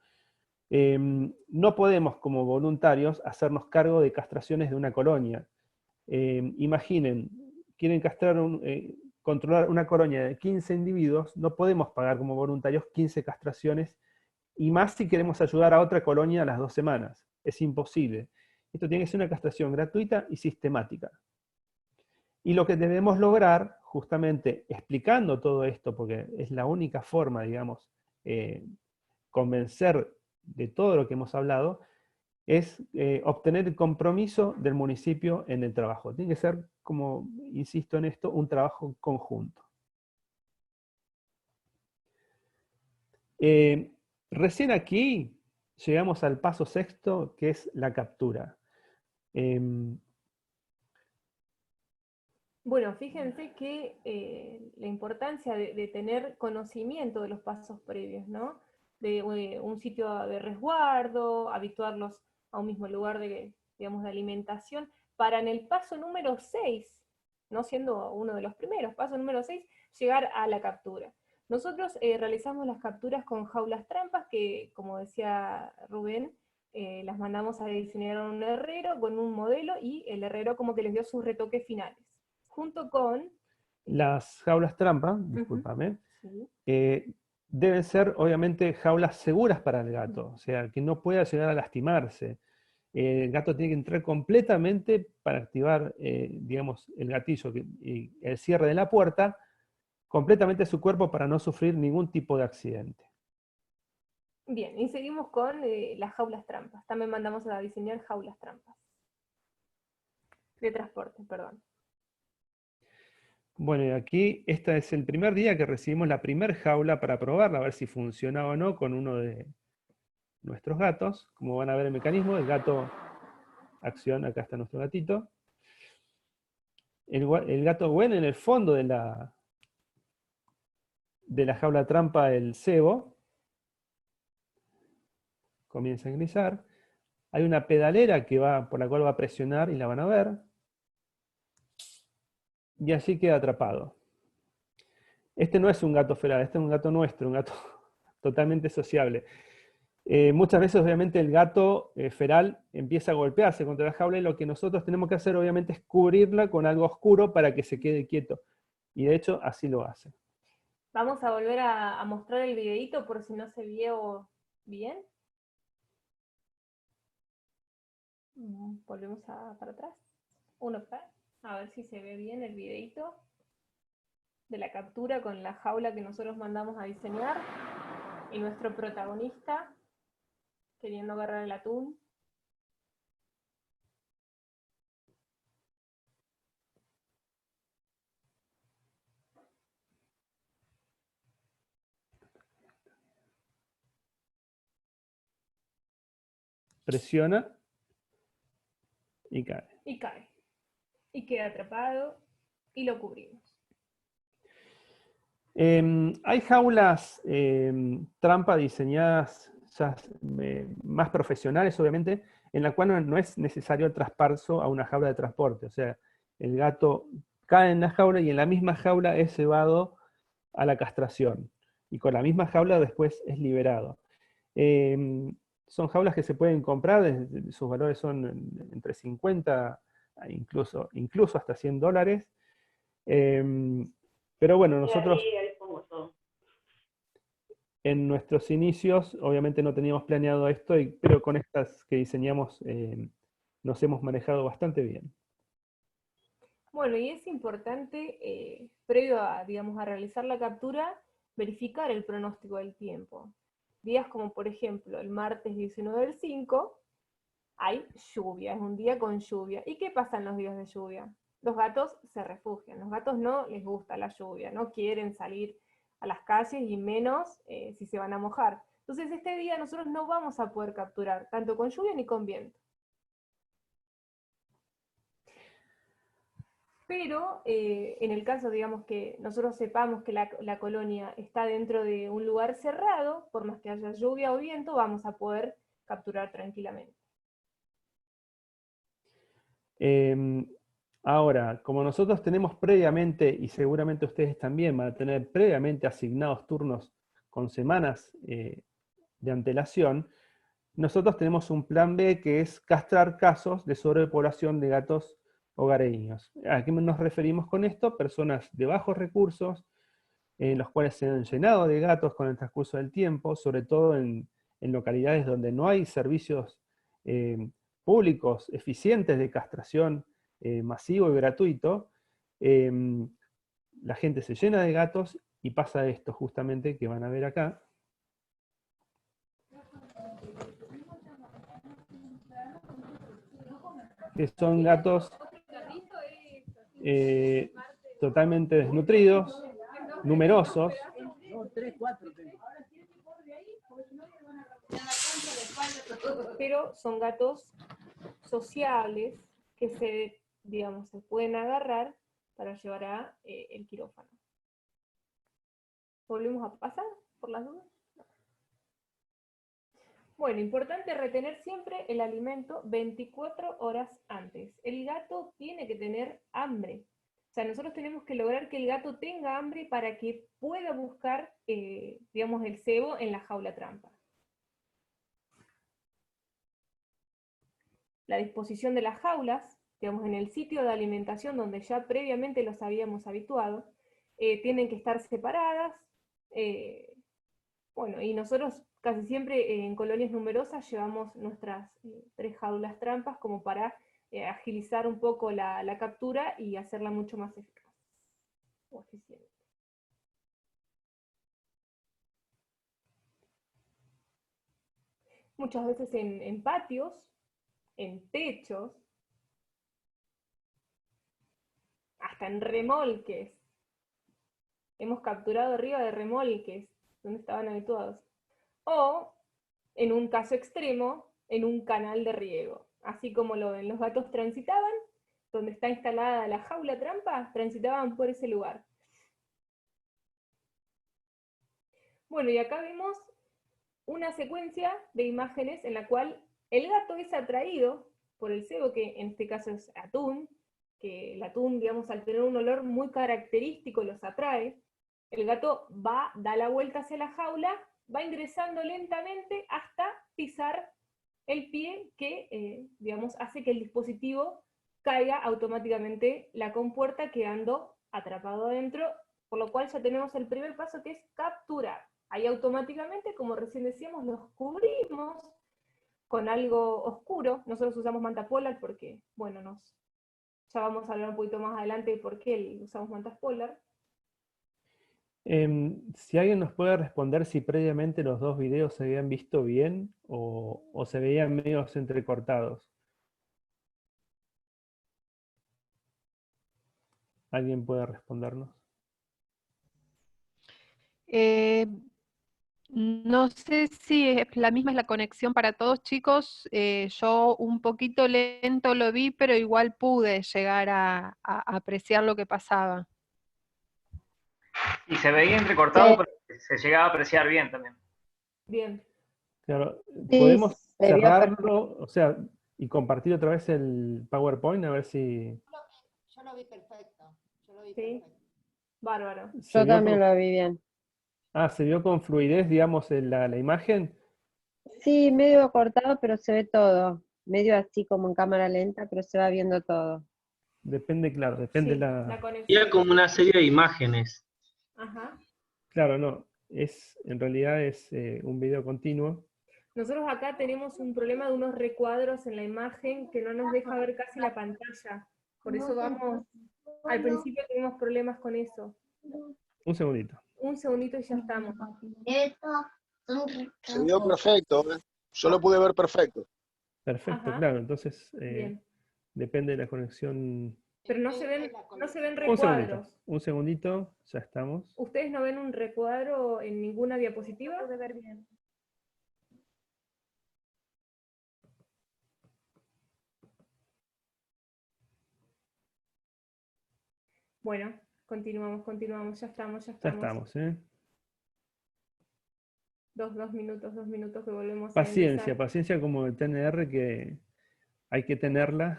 No podemos como voluntarios hacernos cargo de castraciones de una colonia. Imaginen, quieren controlar una colonia de 15 individuos, no podemos pagar como voluntarios 15 castraciones, y más si queremos ayudar a otra colonia a las 2 semanas. Es imposible. Esto tiene que ser una castración gratuita y sistemática. Y lo que debemos lograr, justamente explicando todo esto, porque es la única forma, digamos, convencer de todo lo que hemos hablado, es obtener el compromiso del municipio en el trabajo. Tiene que ser, como insisto en esto, un trabajo conjunto. Recién aquí llegamos al paso 6, que es la captura. Bueno, fíjense que la importancia de tener conocimiento de los pasos previos, ¿no? De un sitio de resguardo, habituarlos a un mismo lugar digamos, de alimentación, para en el paso número 6, no siendo uno de los primeros, paso número 6, llegar a la captura. Nosotros realizamos las capturas con jaulas trampas, que como decía Rubén, las mandamos a diseñar a un herrero con un modelo, y el herrero como que les dio sus retoques finales. Junto con... Las jaulas trampa, discúlpame, deben ser obviamente jaulas seguras para el gato, o sea, que no pueda llegar a lastimarse. El gato tiene que entrar completamente para activar, digamos, el gatillo y el cierre de la puerta, completamente su cuerpo para no sufrir ningún tipo de accidente. Bien, y seguimos con las jaulas trampas. También mandamos a diseñar jaulas trampas. De transporte, perdón. Bueno, y aquí este es el primer día que recibimos la primer jaula para probarla, a ver si funcionaba o no con uno de nuestros gatos. Como van a ver el mecanismo, el gato, acción, acá está nuestro gatito. El gato huele en el fondo de la jaula trampa el cebo. Comienza a ingresar. Hay una pedalera por la cual va a presionar y la van a ver. Y así queda atrapado. Este no es un gato feral, este es un gato nuestro, un gato totalmente sociable. Muchas veces obviamente el gato feral empieza a golpearse contra la jaula y lo que nosotros tenemos que hacer obviamente es cubrirla con algo oscuro para que se quede quieto. Y de hecho así lo hace. Vamos a volver a mostrar el videito por si no se vio bien. Volvemos para atrás. Uno para. A ver si se ve bien el videito de la captura con la jaula que nosotros mandamos a diseñar. Y nuestro protagonista queriendo agarrar el atún. Presiona y cae. Y cae. Y queda atrapado y lo cubrimos. Hay jaulas trampa diseñadas ya, más profesionales, obviamente, en la cual no es necesario el traspaso a una jaula de transporte. O sea, el gato cae en la jaula y en la misma jaula es llevado a la castración. Y con la misma jaula después es liberado. Son jaulas que se pueden comprar, sus valores son entre 50 incluso hasta $100. Pero bueno, nosotros en nuestros inicios obviamente no teníamos planeado esto, pero con estas que diseñamos nos hemos manejado bastante bien. Bueno, y es importante, previo a, digamos, a realizar la captura, verificar el pronóstico del tiempo. Días como, por ejemplo, el martes 19/5, hay lluvia, es un día con lluvia. ¿Y qué pasa en los días de lluvia? Los gatos se refugian, los gatos no les gusta la lluvia, no quieren salir a las calles y menos si se van a mojar. Entonces este día nosotros no vamos a poder capturar, tanto con lluvia ni con viento. Pero en el caso, digamos, que nosotros sepamos que la colonia está dentro de un lugar cerrado, por más que haya lluvia o viento, vamos a poder capturar tranquilamente. Ahora, como nosotros tenemos previamente, y seguramente ustedes también van a tener previamente asignados turnos con semanas de antelación, nosotros tenemos un plan B que es castrar casos de sobrepoblación de gatos hogareños. ¿A qué nos referimos con esto? Personas de bajos recursos, los cuales se han llenado de gatos con el transcurso del tiempo, sobre todo en localidades donde no hay servicios públicos eficientes de castración masivo y gratuito. La gente se llena de gatos y pasa esto justamente que van a ver acá. Que son gatos totalmente desnutridos, numerosos. Pero son gatos sociables que digamos, se pueden agarrar para llevar a el quirófano. ¿Volvemos a pasar por las dudas? Bueno, importante retener siempre el alimento 24 horas antes. El gato tiene que tener hambre. O sea, nosotros tenemos que lograr que el gato tenga hambre para que pueda buscar, digamos, el cebo en la jaula trampa. La disposición de las jaulas, digamos, en el sitio de alimentación donde ya previamente los habíamos habituado, tienen que estar separadas. Bueno, y nosotros casi siempre en colonias numerosas llevamos nuestras 3 jaulas trampas como para agilizar un poco la captura y hacerla mucho más eficaz o eficiente. Muchas veces en patios, en techos, hasta en remolques. Hemos capturado arriba de remolques, donde estaban habituados. O, en un caso extremo, en un canal de riego. Así como lo ven, los gatos transitaban, donde está instalada la jaula trampa, transitaban por ese lugar. Bueno, y acá vemos una secuencia de imágenes en la cual el gato es atraído por el cebo, que en este caso es atún, que el atún, digamos, al tener un olor muy característico los atrae. El gato va, da la vuelta hacia la jaula, va ingresando lentamente hasta pisar el pie que, digamos, hace que el dispositivo caiga automáticamente la compuerta quedando atrapado adentro, por lo cual ya tenemos el primer paso que es capturar. Ahí automáticamente, como recién decíamos, los cubrimos con algo oscuro. Nosotros usamos manta polar porque, bueno, ya vamos a hablar un poquito más adelante de por qué usamos mantas polar. Si alguien nos puede responder si previamente los dos videos se habían visto bien o se veían medio entrecortados. ¿Alguien puede respondernos? No sé si la misma es la conexión para todos, chicos. Yo un poquito lento lo vi, pero igual pude llegar a apreciar lo que pasaba. Y se veía entrecortado, pero se llegaba a apreciar bien también. Bien. Claro, Sí, podemos se vio cerrarlo, o sea, y compartir otra vez el PowerPoint, a ver si Yo lo vi perfecto. Yo lo vi Sí. perfecto. Bárbaro. se Yo vio también con, lo vi bien. se vio con fluidez, digamos, en la imagen. Sí, medio cortado, pero se ve todo. Medio así como en cámara lenta, pero se va viendo todo. Depende, claro, depende Sí, la Había conexión. como una serie de imágenes. Ajá. Claro, no, en realidad es un video continuo. Nosotros acá tenemos un problema de unos recuadros en la imagen que no nos deja ver casi la pantalla. Por eso al principio tenemos problemas con eso. Un segundito. Un segundito y ya estamos. Se vio perfecto, ¿eh? Yo lo pude ver perfecto. Perfecto, Ajá. claro, entonces Bien. depende de la conexión. Pero no se ven Un recuadros. segundito, ya estamos. ¿Ustedes no ven un recuadro en ninguna diapositiva? Pude ver bien. Bueno, continuamos, ya estamos. Ya estamos, ¿eh? Dos minutos que volvemos a Paciencia, empezar. paciencia como el TNR que hay que tenerla.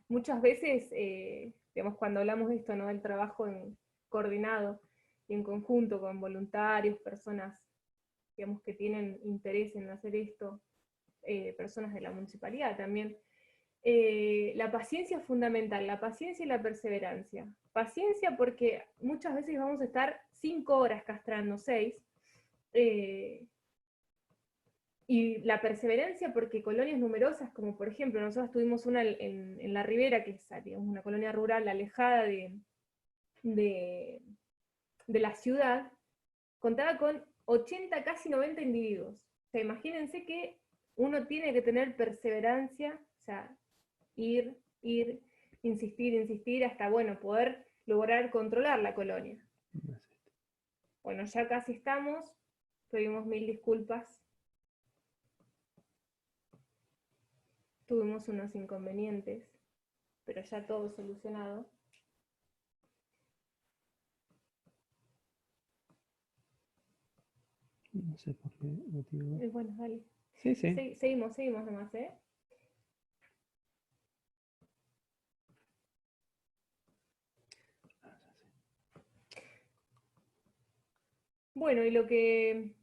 Muchas veces, digamos, cuando hablamos de esto, ¿no? Del trabajo coordinado y en conjunto con voluntarios, personas, digamos, que tienen interés en hacer esto, personas de la municipalidad también, la paciencia es fundamental, la paciencia y la perseverancia. Paciencia porque muchas veces vamos a estar 5 horas castrando, 6, y la perseverancia porque colonias numerosas, como por ejemplo, nosotros tuvimos una en La Ribera, que es, digamos, una colonia rural alejada de la ciudad, contaba con 80, casi 90 individuos. O sea, imagínense que uno tiene que tener perseverancia, o sea, ir, insistir, hasta, bueno, poder lograr controlar la colonia. Bueno, ya casi estamos, pedimos 1000 disculpas. Tuvimos unos inconvenientes, pero ya todo solucionado. No sé por qué motivo. Bueno, dale. Sí, sí. Seguimos nomás, ¿eh? Bueno, y lo que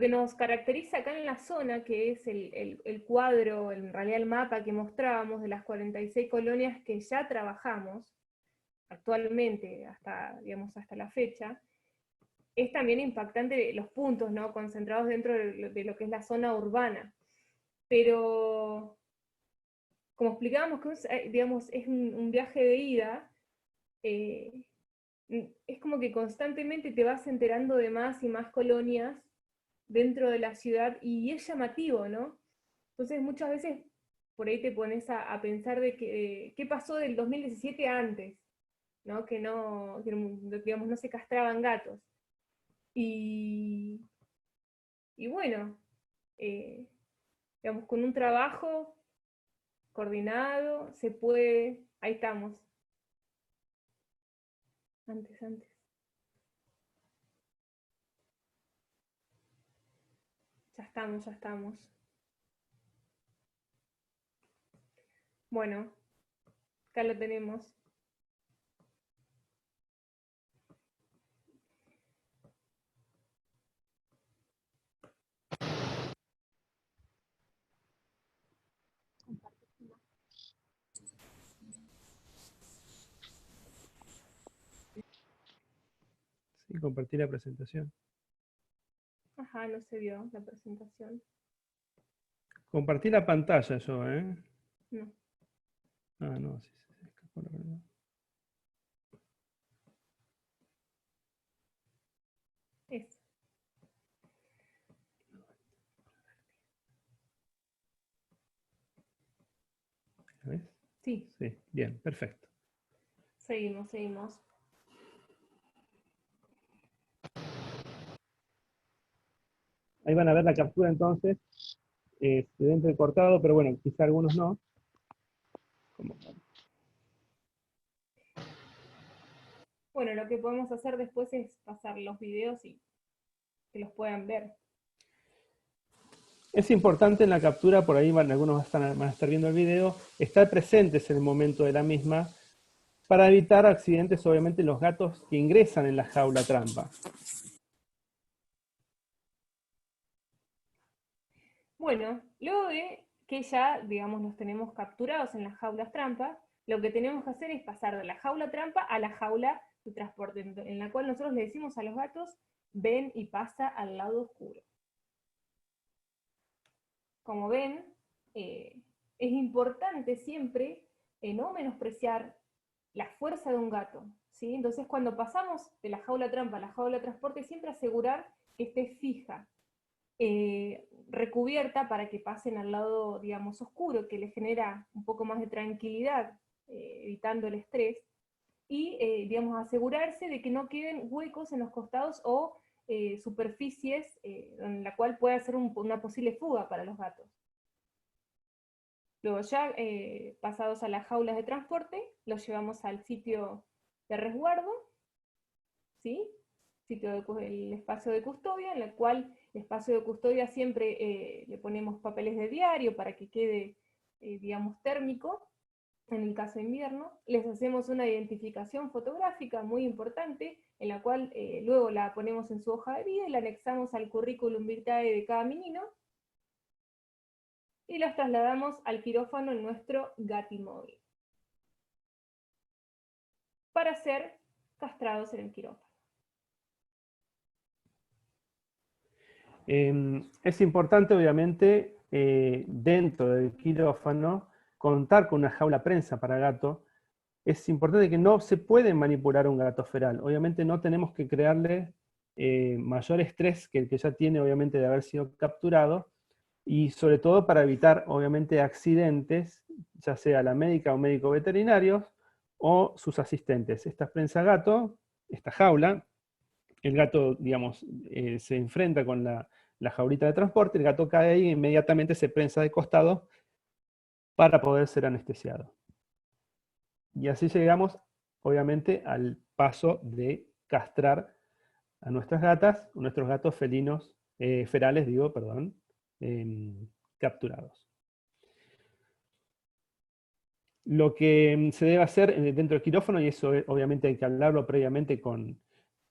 nos caracteriza acá en la zona, que es el cuadro, en realidad el mapa que mostrábamos de las 46 colonias que ya trabajamos actualmente, hasta la fecha, es también impactante los puntos, ¿no? Concentrados dentro de lo que es la zona urbana. Pero, como explicábamos, que digamos, es un viaje de ida, es como que constantemente te vas enterando de más y más colonias dentro de la ciudad, y es llamativo, ¿no? Entonces muchas veces por ahí te pones a pensar de qué pasó del 2017 antes, ¿no? Que digamos, no se castraban gatos. Y bueno, digamos, con un trabajo coordinado se puede, ahí estamos. Antes. Ya estamos. Bueno, acá lo tenemos. que compartir la presentación. Ajá, no se vio la presentación. Compartí la pantalla yo, ¿eh? No. Ah, no, sí, se escapó la verdad. Eso. ¿La ves? Sí, Sí, bien, perfecto. seguimos, seguimos. Ahí van a ver la captura entonces. Se ve entrecortado, pero bueno, quizá algunos no. Bueno, lo que podemos hacer después es pasar los videos y que los puedan ver. Es importante en la captura, por ahí algunos van a estar viendo el video, estar presentes en el momento de la misma para evitar accidentes, obviamente, los gatos que ingresan en la jaula trampa. Bueno, luego de que ya, digamos, los tenemos capturados en las jaulas trampa, lo que tenemos que hacer es pasar de la jaula trampa a la jaula de transporte, en la cual nosotros le decimos a los gatos, ven y pasa al lado oscuro. Como ven, es importante siempre no menospreciar la fuerza de un gato, ¿sí? Entonces cuando pasamos de la jaula trampa a la jaula de transporte, siempre asegurar que esté fija, recubierta para que pasen al lado, digamos, oscuro, que le genera un poco más de tranquilidad, evitando el estrés, y, digamos, asegurarse de que no queden huecos en los costados o superficies en la cual pueda ser una posible fuga para los gatos. Luego ya pasados a las jaulas de transporte, los llevamos al sitio de resguardo, ¿sí? El espacio de custodia, en el cual el espacio de custodia siempre le ponemos papeles de diario para que quede, digamos, térmico, en el caso de invierno. Les hacemos una identificación fotográfica muy importante, en la cual luego la ponemos en su hoja de vida y la anexamos al currículum vitae de cada menino, y los trasladamos al quirófano en nuestro Gatimóvil, para ser castrados en el quirófano. Es importante, obviamente, dentro del quirófano, contar con una jaula prensa para gato. Es importante que no se puede manipular un gato feral. Obviamente no tenemos que crearle mayor estrés que el que ya tiene, obviamente, de haber sido capturado, y sobre todo para evitar, obviamente, accidentes, ya sea la médica o médico veterinarios, o sus asistentes. Esta prensa gato, esta jaula, el gato, digamos, se enfrenta con la jaulita de transporte, el gato cae ahí e inmediatamente se prensa de costado para poder ser anestesiado. Y así llegamos, obviamente, al paso de castrar a nuestras gatas, nuestros gatos felinos, ferales, digo, perdón, capturados. Lo que se debe hacer dentro del quirófano, y eso obviamente hay que hablarlo previamente con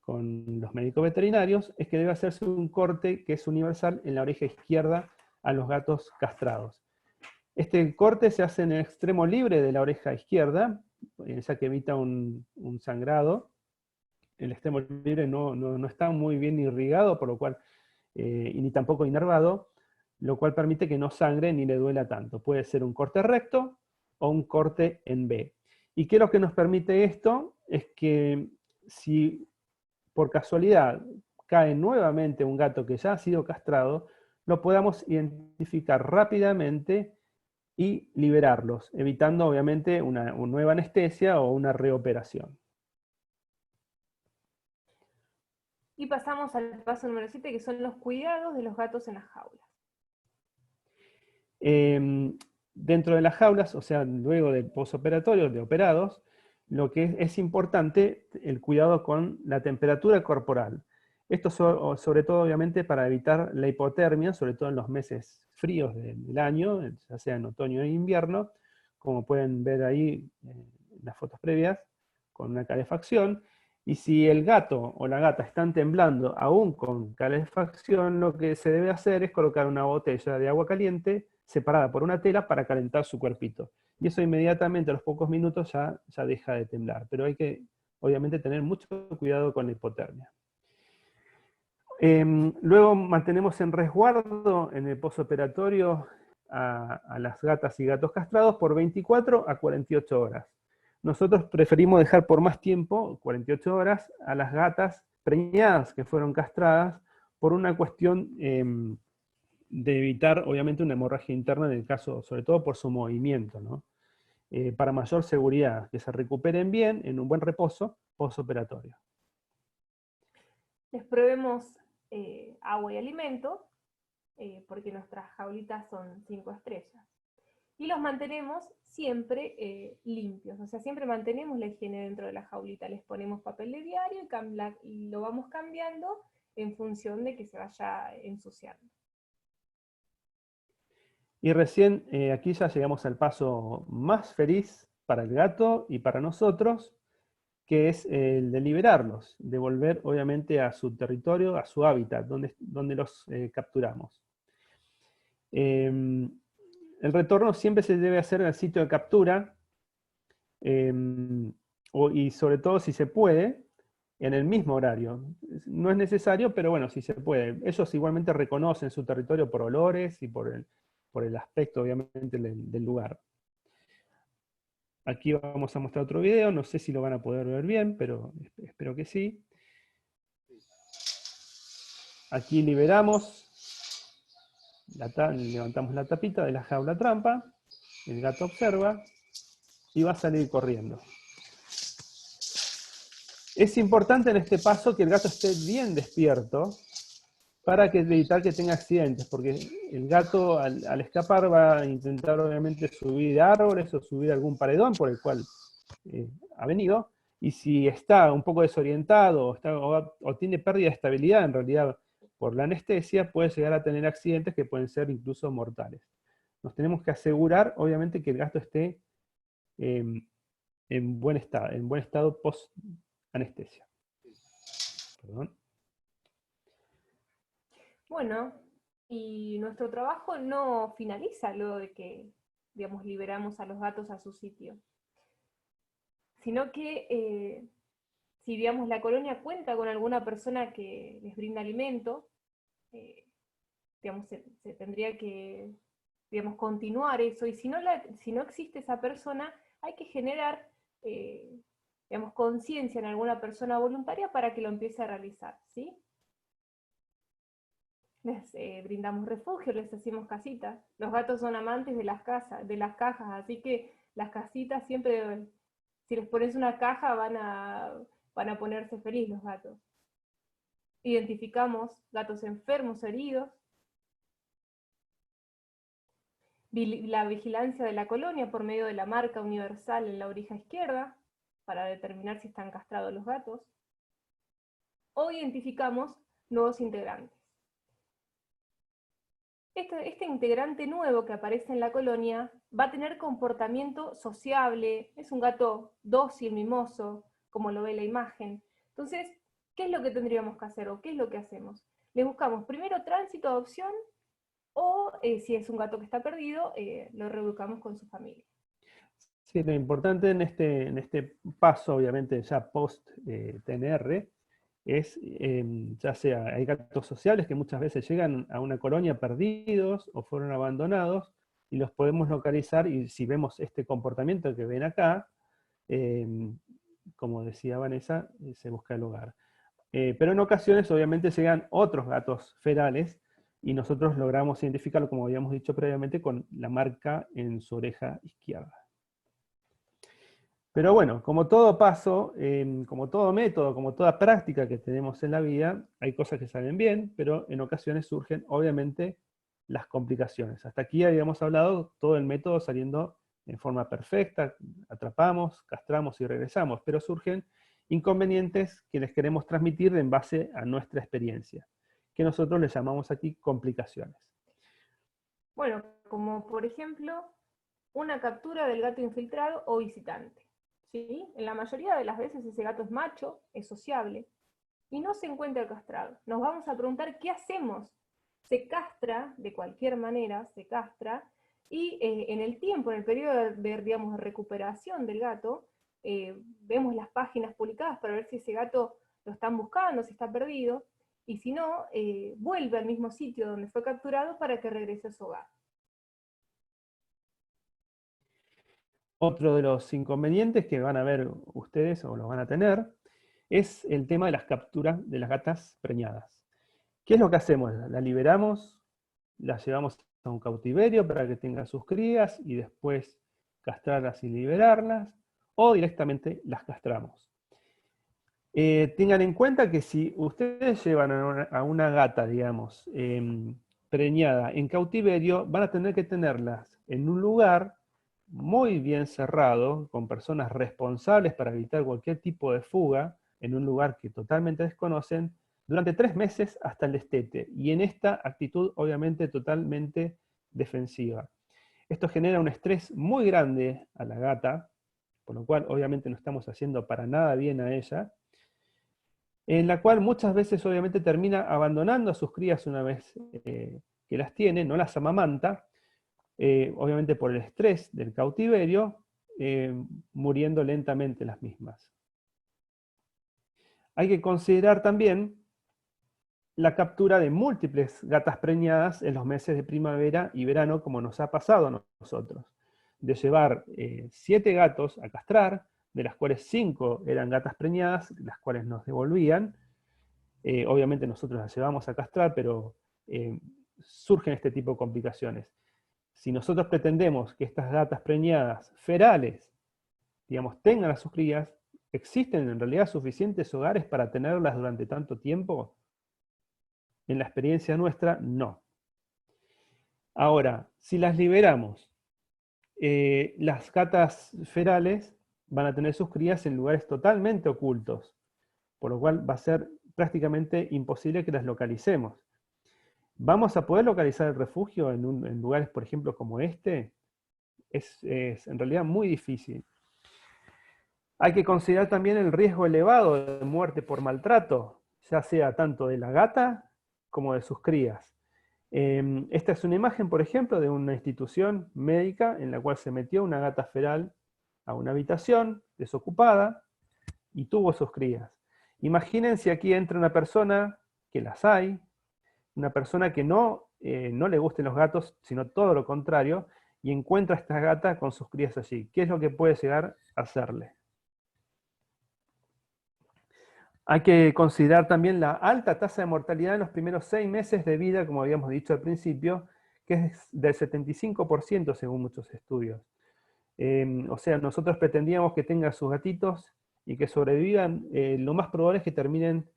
los médicos veterinarios, es que debe hacerse un corte que es universal en la oreja izquierda a los gatos castrados. Este corte se hace en el extremo libre de la oreja izquierda, ya que evita un sangrado. El extremo libre no está muy bien irrigado, por lo cual, y ni tampoco inervado, lo cual permite que no sangre ni le duela tanto. Puede ser un corte recto o un corte en B. ¿Y qué es lo que nos permite esto? Es que si por casualidad cae nuevamente un gato que ya ha sido castrado, lo podamos identificar rápidamente y liberarlos, evitando obviamente una nueva anestesia o una reoperación. Y pasamos al paso número 7, que son los cuidados de los gatos en las jaulas. Dentro de las jaulas, o sea, luego del posoperatorio, de operados, lo que es importante, el cuidado con la temperatura corporal. Esto sobre todo, obviamente, para evitar la hipotermia, sobre todo en los meses fríos del año, ya sea en otoño e invierno, como pueden ver ahí en las fotos previas, con una calefacción. Y si el gato o la gata están temblando aún con calefacción, lo que se debe hacer es colocar una botella de agua caliente separada por una tela para calentar su cuerpito. Y eso inmediatamente a los pocos minutos ya deja de temblar. Pero hay que, obviamente, tener mucho cuidado con la hipotermia. Luego mantenemos en resguardo en el posoperatorio a las gatas y gatos castrados por 24 a 48 horas. Nosotros preferimos dejar por más tiempo, 48 horas, a las gatas preñadas que fueron castradas por una cuestión de evitar, obviamente, una hemorragia interna en el caso, sobre todo por su movimiento, ¿no? Para mayor seguridad, que se recuperen bien en un buen reposo posoperatorio. Les probemos agua y alimento, porque nuestras jaulitas son 5 estrellas. Y los mantenemos siempre limpios, o sea, siempre mantenemos la higiene dentro de la jaulita. Les ponemos papel de diario y lo vamos cambiando en función de que se vaya ensuciando. Y recién aquí ya llegamos al paso más feliz para el gato y para nosotros, que es el de liberarlos, de volver obviamente a su territorio, a su hábitat, donde los capturamos. El retorno siempre se debe hacer en el sitio de captura, y sobre todo si se puede, en el mismo horario. No es necesario, pero bueno, si se puede. Ellos igualmente reconocen su territorio por olores y por el aspecto, obviamente, del lugar. Aquí vamos a mostrar otro video, no sé si lo van a poder ver bien, pero espero que sí. Aquí liberamos, levantamos la tapita de la jaula trampa, el gato observa y va a salir corriendo. Es importante en este paso que el gato esté bien despierto para evitar que tenga accidentes, porque el gato al escapar va a intentar obviamente subir árboles o subir algún paredón por el cual ha venido, y si está un poco desorientado o tiene pérdida de estabilidad, en realidad por la anestesia, puede llegar a tener accidentes que pueden ser incluso mortales. Nos tenemos que asegurar, obviamente, que el gato esté en buen estado post-anestesia. Perdón. Bueno, y nuestro trabajo no finaliza luego de que, digamos, liberamos a los gatos a su sitio, sino que si, digamos, la colonia cuenta con alguna persona que les brinda alimento, digamos, se tendría que, digamos, continuar eso, y si no existe esa persona, hay que generar, digamos, conciencia en alguna persona voluntaria para que lo empiece a realizar, ¿sí? Les brindamos refugio, les hacemos casitas. Los gatos son amantes de las cajas, así que las casitas siempre, si les pones una caja, van a ponerse feliz los gatos. Identificamos gatos enfermos, heridos. La vigilancia de la colonia por medio de la marca universal en la oreja izquierda, para determinar si están castrados los gatos. O identificamos nuevos integrantes. Este integrante nuevo que aparece en la colonia va a tener comportamiento sociable, es un gato dócil, mimoso, como lo ve la imagen. Entonces, ¿qué es lo que tendríamos que hacer o qué es lo que hacemos? Le buscamos primero tránsito, adopción, o si es un gato que está perdido, lo reeducamos con su familia. Sí, lo importante en este paso, obviamente ya post-TNR, es, ya sea, hay gatos sociales que muchas veces llegan a una colonia perdidos o fueron abandonados, y los podemos localizar, y si vemos este comportamiento que ven acá, como decía Vanessa, se busca el hogar. Pero en ocasiones, obviamente, llegan otros gatos ferales, y nosotros logramos identificarlo, como habíamos dicho previamente, con la marca en su oreja izquierda. Pero bueno, como todo paso, como todo método, como toda práctica que tenemos en la vida, hay cosas que salen bien, pero en ocasiones surgen, obviamente, las complicaciones. Hasta aquí habíamos hablado todo el método saliendo en forma perfecta, atrapamos, castramos y regresamos, pero surgen inconvenientes que les queremos transmitir en base a nuestra experiencia, que nosotros les llamamos aquí complicaciones. Bueno, como por ejemplo, una captura del gato infiltrado o visitante. ¿Sí? En la mayoría de las veces ese gato es macho, es sociable, y no se encuentra castrado. Nos vamos a preguntar, ¿qué hacemos? Se castra, de cualquier manera, se castra, y en el tiempo, en el periodo de, digamos, de recuperación del gato, vemos las páginas publicadas para ver si ese gato lo están buscando, si está perdido, y si no, vuelve al mismo sitio donde fue capturado para que regrese a su hogar. Otro de los inconvenientes que van a ver ustedes o los van a tener es el tema de las capturas de las gatas preñadas. ¿Qué es lo que hacemos? La liberamos, la llevamos a un cautiverio para que tengan sus crías y después castrarlas y liberarlas, o directamente las castramos. Tengan en cuenta que si ustedes llevan a una gata, digamos, preñada en cautiverio, van a tener que tenerlas en un lugar muy bien cerrado, con personas responsables para evitar cualquier tipo de fuga, en un lugar que totalmente desconocen, durante 3 meses hasta el destete, y en esta actitud obviamente totalmente defensiva. Esto genera un estrés muy grande a la gata, por lo cual obviamente no estamos haciendo para nada bien a ella, en la cual muchas veces obviamente termina abandonando a sus crías una vez que las tiene, no las amamanta, obviamente por el estrés del cautiverio, muriendo lentamente las mismas. Hay que considerar también la captura de múltiples gatas preñadas en los meses de primavera y verano, como nos ha pasado a nosotros, de llevar 7 gatos a castrar, de las cuales 5 eran gatas preñadas, las cuales nos devolvían. Obviamente nosotros las llevamos a castrar, pero surgen este tipo de complicaciones. Si nosotros pretendemos que estas gatas preñadas ferales, digamos, tengan a sus crías, ¿existen en realidad suficientes hogares para tenerlas durante tanto tiempo? En la experiencia nuestra, no. Ahora, si las liberamos, las gatas ferales van a tener sus crías en lugares totalmente ocultos, por lo cual va a ser prácticamente imposible que las localicemos. ¿Vamos a poder localizar el refugio en lugares, por ejemplo, como este? Es en realidad muy difícil. Hay que considerar también el riesgo elevado de muerte por maltrato, ya sea tanto de la gata como de sus crías. Esta es una imagen, por ejemplo, de una institución médica en la cual se metió una gata feral a una habitación desocupada y tuvo sus crías. Imaginen si aquí entra una persona, que las hay, una persona que no le gusten los gatos, sino todo lo contrario, y encuentra a esta gata con sus crías allí. ¿Qué es lo que puede llegar a hacerle? Hay que considerar también la alta tasa de mortalidad en los primeros 6 meses de vida, como habíamos dicho al principio, que es del 75% según muchos estudios. O sea, nosotros pretendíamos que tengan sus gatitos y que sobrevivan, lo más probable es que terminen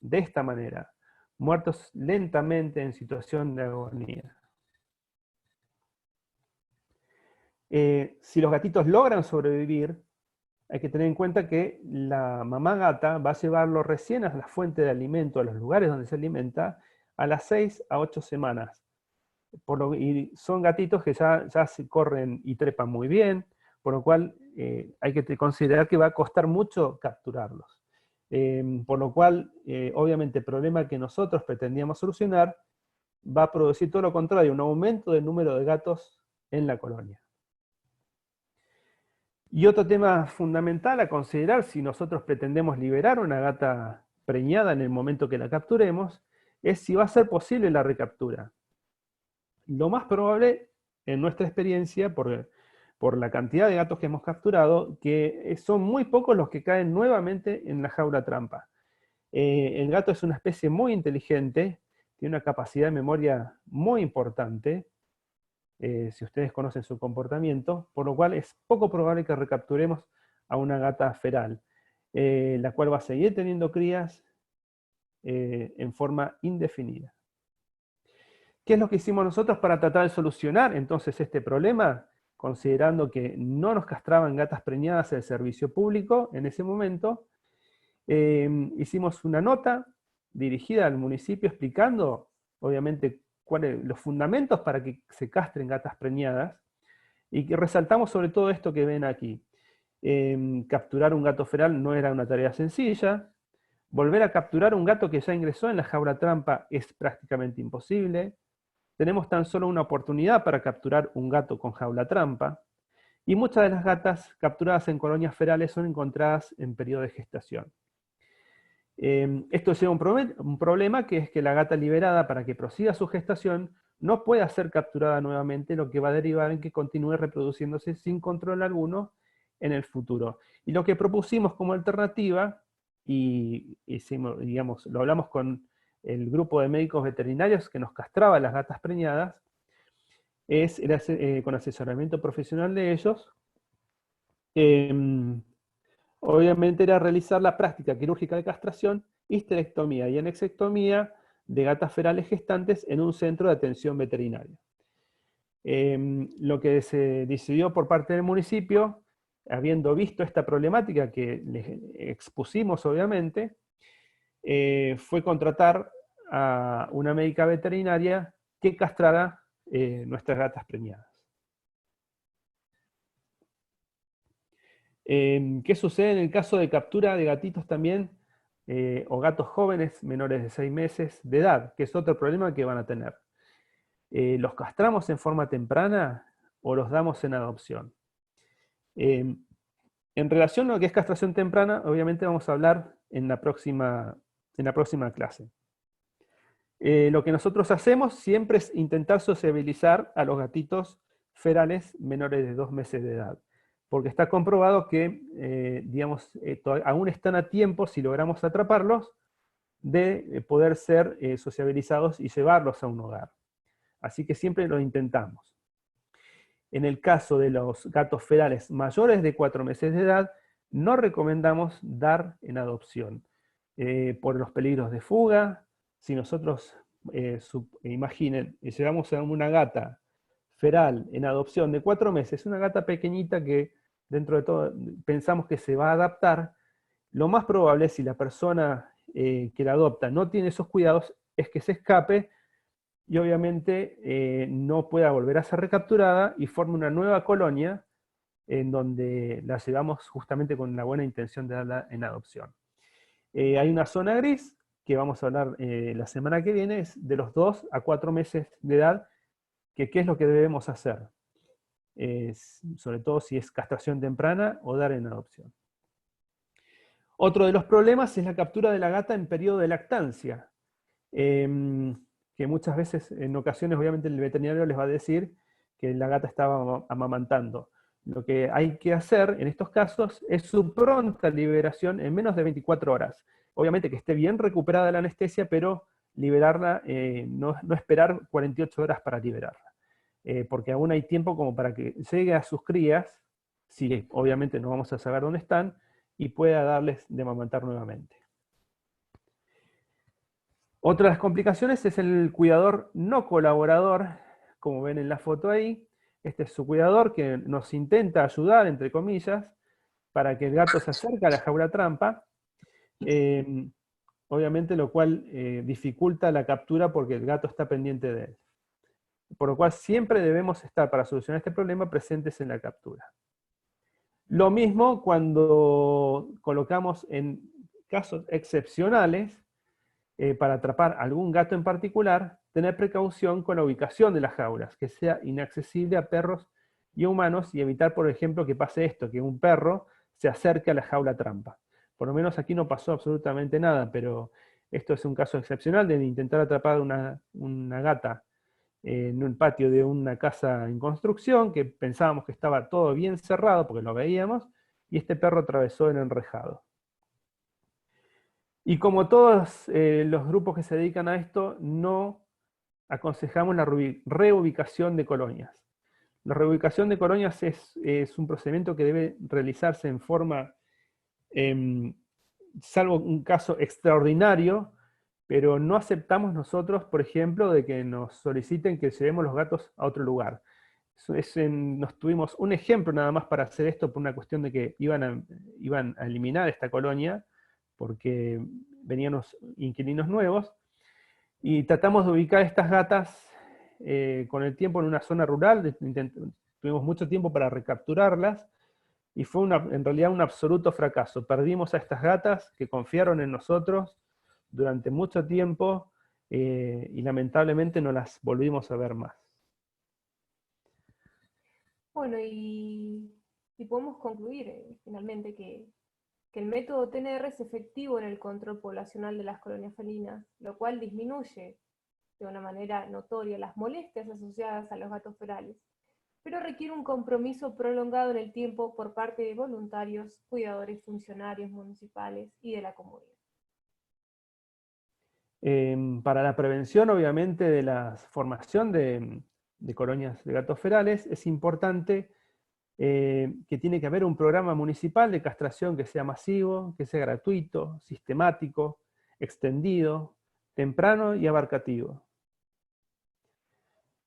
de esta manera, muertos lentamente en situación de agonía. Si los gatitos logran sobrevivir, hay que tener en cuenta que la mamá gata va a llevarlo recién a la fuente de alimento, a los lugares donde se alimenta, a las 6 a 8 semanas. Y son gatitos que ya se corren y trepan muy bien, por lo cual hay que considerar que va a costar mucho capturarlos. Por lo cual, obviamente, el problema que nosotros pretendíamos solucionar va a producir todo lo contrario, un aumento del número de gatos en la colonia. Y otro tema fundamental a considerar si nosotros pretendemos liberar una gata preñada en el momento que la capturemos, es si va a ser posible la recaptura. Lo más probable, en nuestra experiencia, por la cantidad de gatos que hemos capturado, que son muy pocos los que caen nuevamente en la jaula trampa. El gato es una especie muy inteligente, tiene una capacidad de memoria muy importante, si ustedes conocen su comportamiento, por lo cual es poco probable que recapturemos a una gata feral, la cual va a seguir teniendo crías en forma indefinida. ¿Qué es lo que hicimos nosotros para tratar de solucionar entonces este problema? Considerando que no nos castraban gatas preñadas del servicio público en ese momento, hicimos una nota dirigida al municipio explicando, obviamente, los fundamentos para que se castren gatas preñadas, y que resaltamos sobre todo esto que ven aquí. Capturar un gato feral no era una tarea sencilla, volver a capturar un gato que ya ingresó en la jaula trampa es prácticamente imposible, tenemos tan solo una oportunidad para capturar un gato con jaula trampa, y muchas de las gatas capturadas en colonias ferales son encontradas en periodo de gestación. Esto lleva a un problema, que es que la gata liberada, para que prosiga su gestación, no pueda ser capturada nuevamente, lo que va a derivar en que continúe reproduciéndose sin control alguno en el futuro. Y lo que propusimos como alternativa, y hicimos, digamos, lo hablamos con el grupo de médicos veterinarios que nos castraba las gatas preñadas, es con asesoramiento profesional de ellos, obviamente era realizar la práctica quirúrgica de castración, histerectomía y anexectomía de gatas ferales gestantes en un centro de atención veterinaria. Lo que se decidió por parte del municipio, habiendo visto esta problemática que les expusimos obviamente, fue contratar a una médica veterinaria que castrara nuestras gatas preñadas. ¿Qué sucede en el caso de captura de gatitos también, o gatos jóvenes menores de 6 meses de edad, que es otro problema que van a tener? ¿Los castramos en forma temprana o los damos en adopción? En relación a lo que es castración temprana, obviamente vamos a hablar en la próxima clase. Lo que nosotros hacemos siempre es intentar sociabilizar a los gatitos ferales menores de 2 meses de edad, porque está comprobado que, digamos, aún están a tiempo, si logramos atraparlos, de poder ser sociabilizados y llevarlos a un hogar. Así que siempre lo intentamos. En el caso de los gatos ferales mayores de 4 meses de edad, no recomendamos dar en adopción, por los peligros de fuga. Si nosotros, imaginen, llevamos a una gata feral en adopción de 4 meses, una gata pequeñita que dentro de todo pensamos que se va a adaptar, lo más probable, si la persona que la adopta no tiene esos cuidados, es que se escape y obviamente no pueda volver a ser recapturada y forme una nueva colonia en donde la llevamos justamente con la buena intención de darla en adopción. Hay una zona gris que vamos a hablar la semana que viene, es de los 2 a 4 meses de edad, que qué es lo que debemos hacer, sobre todo si es castración temprana o dar en adopción. Otro de los problemas es la captura de la gata en periodo de lactancia, que muchas veces, en ocasiones, obviamente el veterinario les va a decir que la gata estaba amamantando. Lo que hay que hacer en estos casos es su pronta liberación en menos de 24 horas. Obviamente que esté bien recuperada la anestesia, pero liberarla, no esperar 48 horas para liberarla. Porque aún hay tiempo como para que llegue a sus crías, si obviamente no vamos a saber dónde están, y pueda darles de amamantar nuevamente. Otra de las complicaciones es el cuidador no colaborador, como ven en la foto ahí. Este es su cuidador que nos intenta ayudar, entre comillas, para que el gato se acerque a la jaula trampa, obviamente lo cual dificulta la captura porque el gato está pendiente de él. Por lo cual siempre debemos estar, para solucionar este problema, presentes en la captura. Lo mismo cuando colocamos en casos excepcionales, para atrapar algún gato en particular, tener precaución con la ubicación de las jaulas, que sea inaccesible a perros y a humanos, y evitar, por ejemplo, que pase esto, que un perro se acerque a la jaula trampa. Por lo menos aquí no pasó absolutamente nada, pero esto es un caso excepcional de intentar atrapar una gata en un patio de una casa en construcción, que pensábamos que estaba todo bien cerrado, porque lo veíamos, y este perro atravesó el enrejado. Y como todos los grupos que se dedican a esto, no aconsejamos la reubicación de colonias. La reubicación de colonias es un procedimiento que debe realizarse en forma, salvo un caso extraordinario, pero no aceptamos nosotros, por ejemplo, de que nos soliciten que llevemos los gatos a otro lugar. Nos tuvimos un ejemplo nada más para hacer esto por una cuestión de que iban a eliminar esta colonia, porque venían los inquilinos nuevos, y tratamos de ubicar estas gatas con el tiempo en una zona rural. Tuvimos mucho tiempo para recapturarlas, y fue en realidad un absoluto fracaso. Perdimos a estas gatas que confiaron en nosotros durante mucho tiempo, y lamentablemente no las volvimos a ver más. Bueno, y podemos concluir finalmente que que el método TNR es efectivo en el control poblacional de las colonias felinas, lo cual disminuye de una manera notoria las molestias asociadas a los gatos ferales, pero requiere un compromiso prolongado en el tiempo por parte de voluntarios, cuidadores, funcionarios municipales y de la comunidad. Para la prevención, obviamente, de la formación de colonias de gatos ferales, es importante que tiene que haber un programa municipal de castración que sea masivo, que sea gratuito, sistemático, extendido, temprano y abarcativo.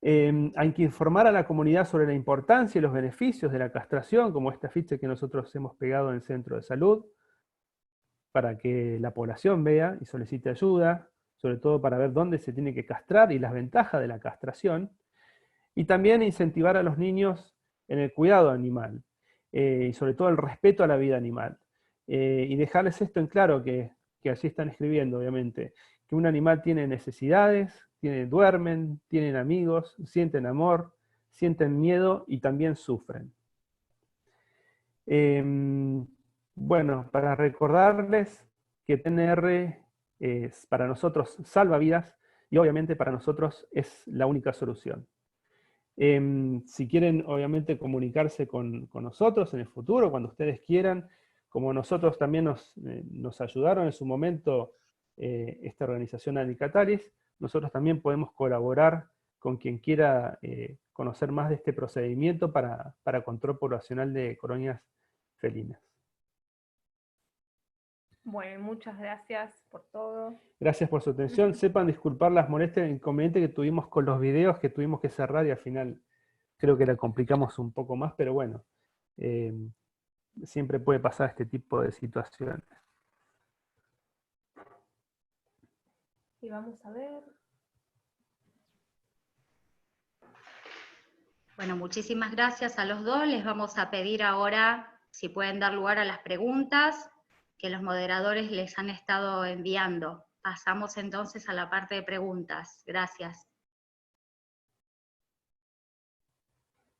Hay que informar a la comunidad sobre la importancia y los beneficios de la castración, como esta ficha que nosotros hemos pegado en el centro de salud, para que la población vea y solicite ayuda, sobre todo para ver dónde se tiene que castrar y las ventajas de la castración, y también incentivar a los niños en el cuidado animal, y sobre todo el respeto a la vida animal. Y dejarles esto en claro, que allí están escribiendo, obviamente, que un animal tiene necesidades, duermen, tienen amigos, sienten amor, sienten miedo y también sufren. Bueno, para recordarles que TNR es para nosotros salva vidas y obviamente para nosotros es la única solución. Si quieren obviamente comunicarse con nosotros en el futuro, cuando ustedes quieran, como nosotros también nos ayudaron en su momento esta organización Anicatalis, nosotros también podemos colaborar con quien quiera conocer más de este procedimiento para control poblacional de colonias felinas. Bueno, muchas gracias por todo. Gracias por su atención. Sepan disculpar las molestias e inconvenientes que tuvimos con los videos, que tuvimos que cerrar y al final creo que la complicamos un poco más, pero bueno, siempre puede pasar este tipo de situaciones. Y vamos a ver. Bueno, muchísimas gracias a los dos. Les vamos a pedir ahora si pueden dar lugar a las preguntas que los moderadores les han estado enviando. Pasamos entonces a la parte de preguntas. Gracias.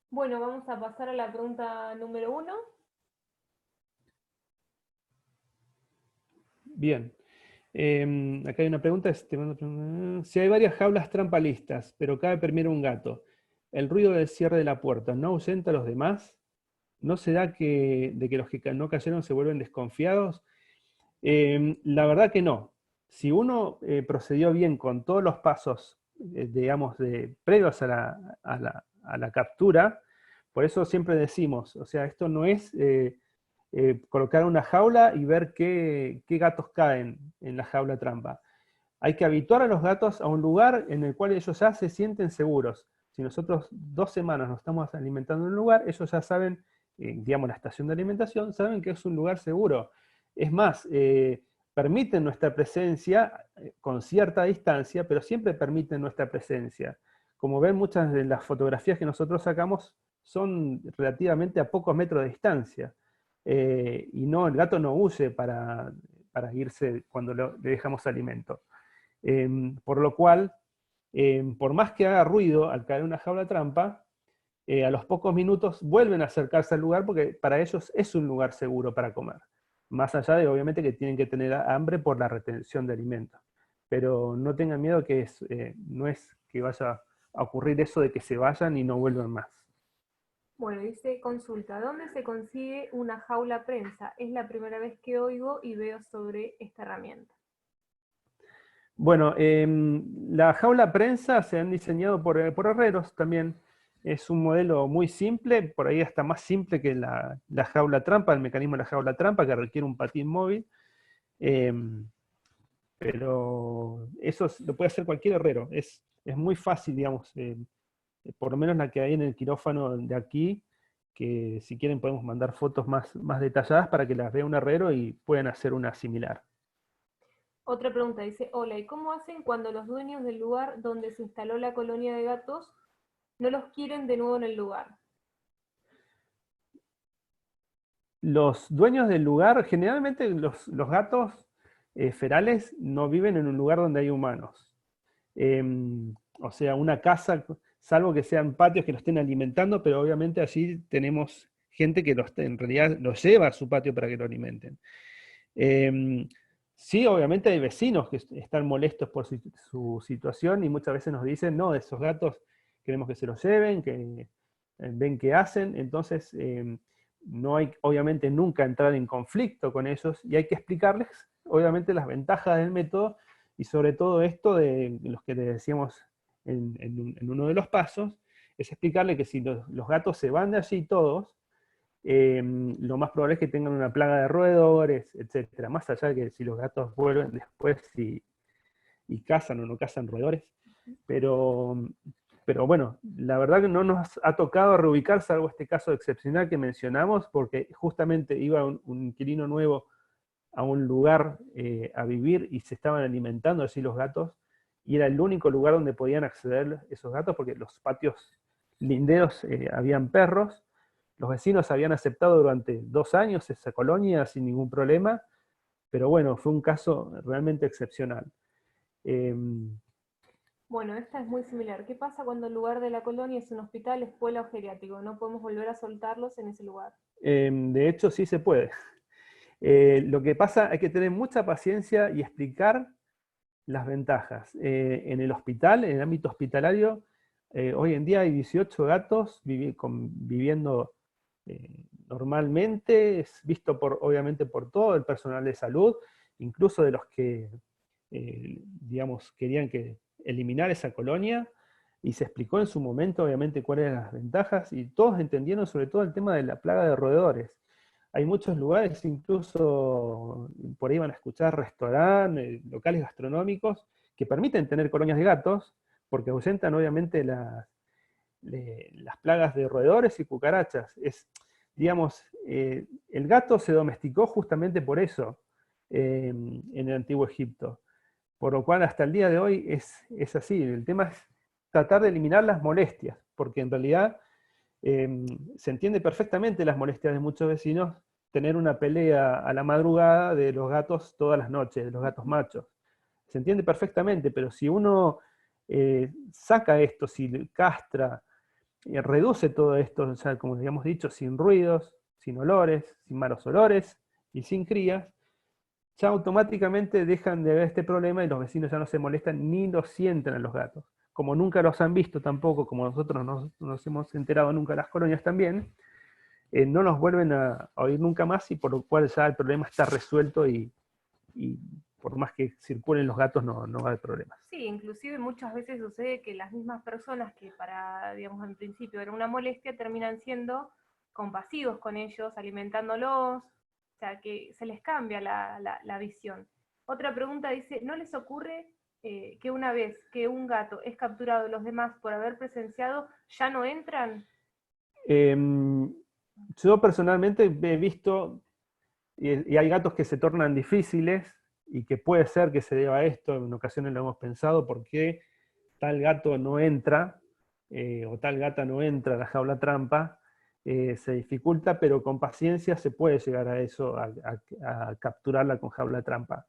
Bueno, vamos a pasar a la pregunta número 1. Bien. Acá hay una pregunta. Si hay varias jaulas trampa listas, pero cabe primero un gato, ¿el ruido del cierre de la puerta no ahuyenta a los demás? ¿No será de que los que no cayeron se vuelven desconfiados? La verdad que no. Si uno procedió bien con todos los pasos, digamos, previos a la captura, por eso siempre decimos, o sea, esto no es colocar una jaula y ver qué gatos caen en la jaula trampa. Hay que habituar a los gatos a un lugar en el cual ellos ya se sienten seguros. Si nosotros 2 semanas nos estamos alimentando en un lugar, ellos ya saben, digamos, la estación de alimentación, saben que es un lugar seguro. Es más, permiten nuestra presencia con cierta distancia, pero siempre permiten nuestra presencia. Como ven, muchas de las fotografías que nosotros sacamos son relativamente a pocos metros de distancia. Y no, el gato no huye para irse cuando le dejamos alimento. Por lo cual, por más que haga ruido al caer en una jaula trampa, a los pocos minutos vuelven a acercarse al lugar porque para ellos es un lugar seguro para comer. Más allá de, obviamente, que tienen que tener hambre por la retención de alimentos. Pero no tengan miedo que no es que vaya a ocurrir eso de que se vayan y no vuelvan más. Bueno, dice, consulta, ¿dónde se consigue una jaula prensa? Es la primera vez que oigo y veo sobre esta herramienta. Bueno, la jaula prensa se han diseñado por herreros también. Es un modelo muy simple, por ahí hasta más simple que la jaula trampa, el mecanismo de la jaula trampa, que requiere un patín móvil. Pero eso lo puede hacer cualquier herrero. Es muy fácil, digamos, por lo menos la que hay en el quirófano de aquí, que si quieren podemos mandar fotos más detalladas para que las vea un herrero y puedan hacer una similar. Otra pregunta, dice, hola, ¿y cómo hacen cuando los dueños del lugar donde se instaló la colonia de gatos no los quieren de nuevo en el lugar? Los dueños del lugar, generalmente los gatos ferales no viven en un lugar donde hay humanos. O sea, una casa, salvo que sean patios que los estén alimentando, pero obviamente allí tenemos gente que en realidad los lleva a su patio para que lo alimenten. Sí, obviamente hay vecinos que están molestos por su situación y muchas veces nos dicen, no, esos gatos queremos que se los lleven, que ven qué hacen, entonces no hay obviamente nunca entrar en conflicto con ellos y hay que explicarles obviamente las ventajas del método y sobre todo esto de los que les decíamos en uno de los pasos, es explicarle que si los gatos se van de allí todos, lo más probable es que tengan una plaga de roedores, etcétera. Más allá de que si los gatos vuelven después y cazan o no cazan roedores. Pero bueno, la verdad que no nos ha tocado reubicar, salvo este caso excepcional que mencionamos, porque justamente iba un inquilino nuevo a un lugar a vivir y se estaban alimentando así los gatos, y era el único lugar donde podían acceder esos gatos, porque los patios linderos habían perros. Los vecinos habían aceptado durante 2 años esa colonia sin ningún problema, pero bueno, fue un caso realmente excepcional. Bueno, esta es muy similar. ¿Qué pasa cuando el lugar de la colonia es un hospital, escuela o geriátrico? No podemos volver a soltarlos en ese lugar. De hecho, sí se puede. Lo que pasa, hay que tener mucha paciencia y explicar las ventajas. En el hospital, en el ámbito hospitalario, hoy en día hay 18 gatos viviendo normalmente, es visto obviamente por todo el personal de salud, incluso de los que, digamos, querían eliminar esa colonia, y se explicó en su momento, obviamente, cuáles eran las ventajas, y todos entendieron sobre todo el tema de la plaga de roedores. Hay muchos lugares, incluso por ahí van a escuchar restaurantes, locales gastronómicos, que permiten tener colonias de gatos, porque ahuyentan obviamente las plagas de roedores y cucarachas. Digamos, el gato se domesticó justamente por eso en el Antiguo Egipto. Por lo cual hasta el día de hoy es así. El tema es tratar de eliminar las molestias, porque en realidad se entiende perfectamente las molestias de muchos vecinos tener una pelea a la madrugada de los gatos todas las noches, de los gatos machos. Se entiende perfectamente, pero si uno saca esto, si castra, reduce todo esto, o sea, como habíamos dicho, sin ruidos, sin olores, sin malos olores y sin crías, ya automáticamente dejan de ver este problema y los vecinos ya no se molestan ni lo sienten a los gatos. Como nunca los han visto tampoco, como nosotros no nos hemos enterado nunca las colonias también, no nos vuelven a oír nunca más, y por lo cual ya el problema está resuelto y por más que circulen los gatos no va a haber problemas. Sí, inclusive muchas veces sucede que las mismas personas que para, digamos, en principio era una molestia, terminan siendo compasivos con ellos, alimentándolos, o sea, que se les cambia la visión. Otra pregunta dice, ¿no les ocurre que una vez que un gato es capturado, los demás por haber presenciado ya no entran? Yo personalmente he visto, y hay gatos que se tornan difíciles, y que puede ser que se deba a esto, en ocasiones lo hemos pensado, porque tal gato no entra, o tal gata no entra a la jaula trampa, se dificulta, pero con paciencia se puede llegar a eso, a capturarla con jaula trampa.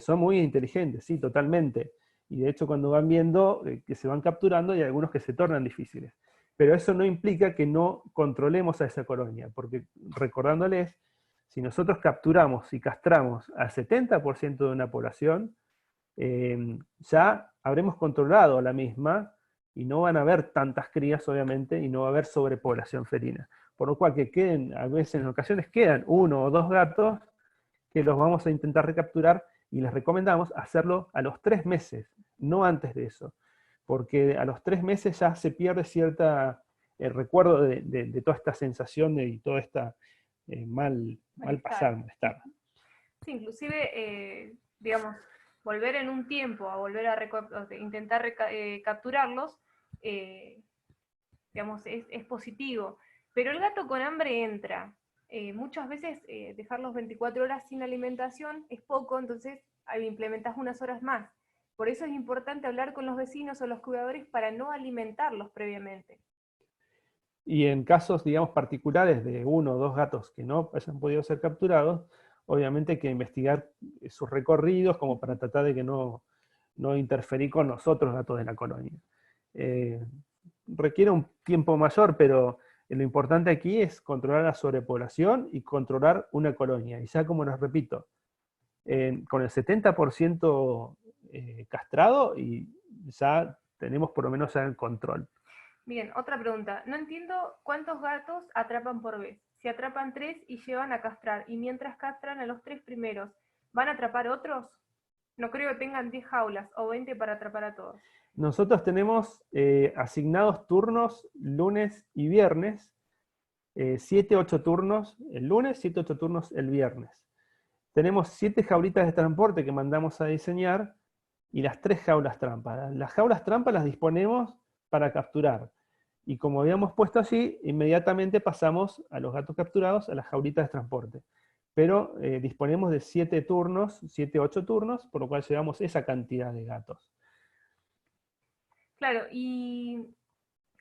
Son muy inteligentes, sí, totalmente, y de hecho cuando van viendo que se van capturando, hay algunos que se tornan difíciles. Pero eso no implica que no controlemos a esa colonia, porque recordándoles, si nosotros capturamos y castramos al 70% de una población, ya habremos controlado a la misma y no van a haber tantas crías, obviamente, y no va a haber sobrepoblación felina. Por lo cual que queden, a veces en ocasiones quedan 1 o 2 gatos que los vamos a intentar recapturar, y les recomendamos hacerlo a los 3 meses, no antes de eso, porque a los 3 meses ya se pierde el recuerdo de toda esta sensación y toda esta mal pasar, malestar. Sí, inclusive, digamos, volver en un tiempo a volver a intentar capturarlos, digamos, es positivo. Pero el gato con hambre entra. Muchas veces dejarlos 24 horas sin alimentación es poco, entonces implementas unas horas más. Por eso es importante hablar con los vecinos o los cuidadores para no alimentarlos previamente. Y en casos, digamos, particulares de 1 o 2 gatos que no hayan podido ser capturados, obviamente hay que investigar sus recorridos como para tratar de que no interferir con los otros gatos de la colonia. Requiere un tiempo mayor, pero lo importante aquí es controlar la sobrepoblación y controlar una colonia. Y ya, como les repito, con el 70% castrado y ya tenemos por lo menos ya el control. Bien, otra pregunta. No entiendo cuántos gatos atrapan por vez. Si atrapan 3 y llevan a castrar, y mientras castran a los 3 primeros, ¿van a atrapar otros? No creo que tengan 10 jaulas o 20 para atrapar a todos. Nosotros tenemos asignados turnos lunes y viernes, 7-8 turnos el lunes, 7-8 turnos el viernes. Tenemos 7 jaulitas de transporte que mandamos a diseñar y las 3 jaulas trampa. Las jaulas trampa las disponemos para capturar. Y como habíamos puesto allí, inmediatamente pasamos a los gatos capturados a las jaulitas de transporte. Pero disponemos de 7 turnos, 7-8 turnos, por lo cual llevamos esa cantidad de gatos. Claro, y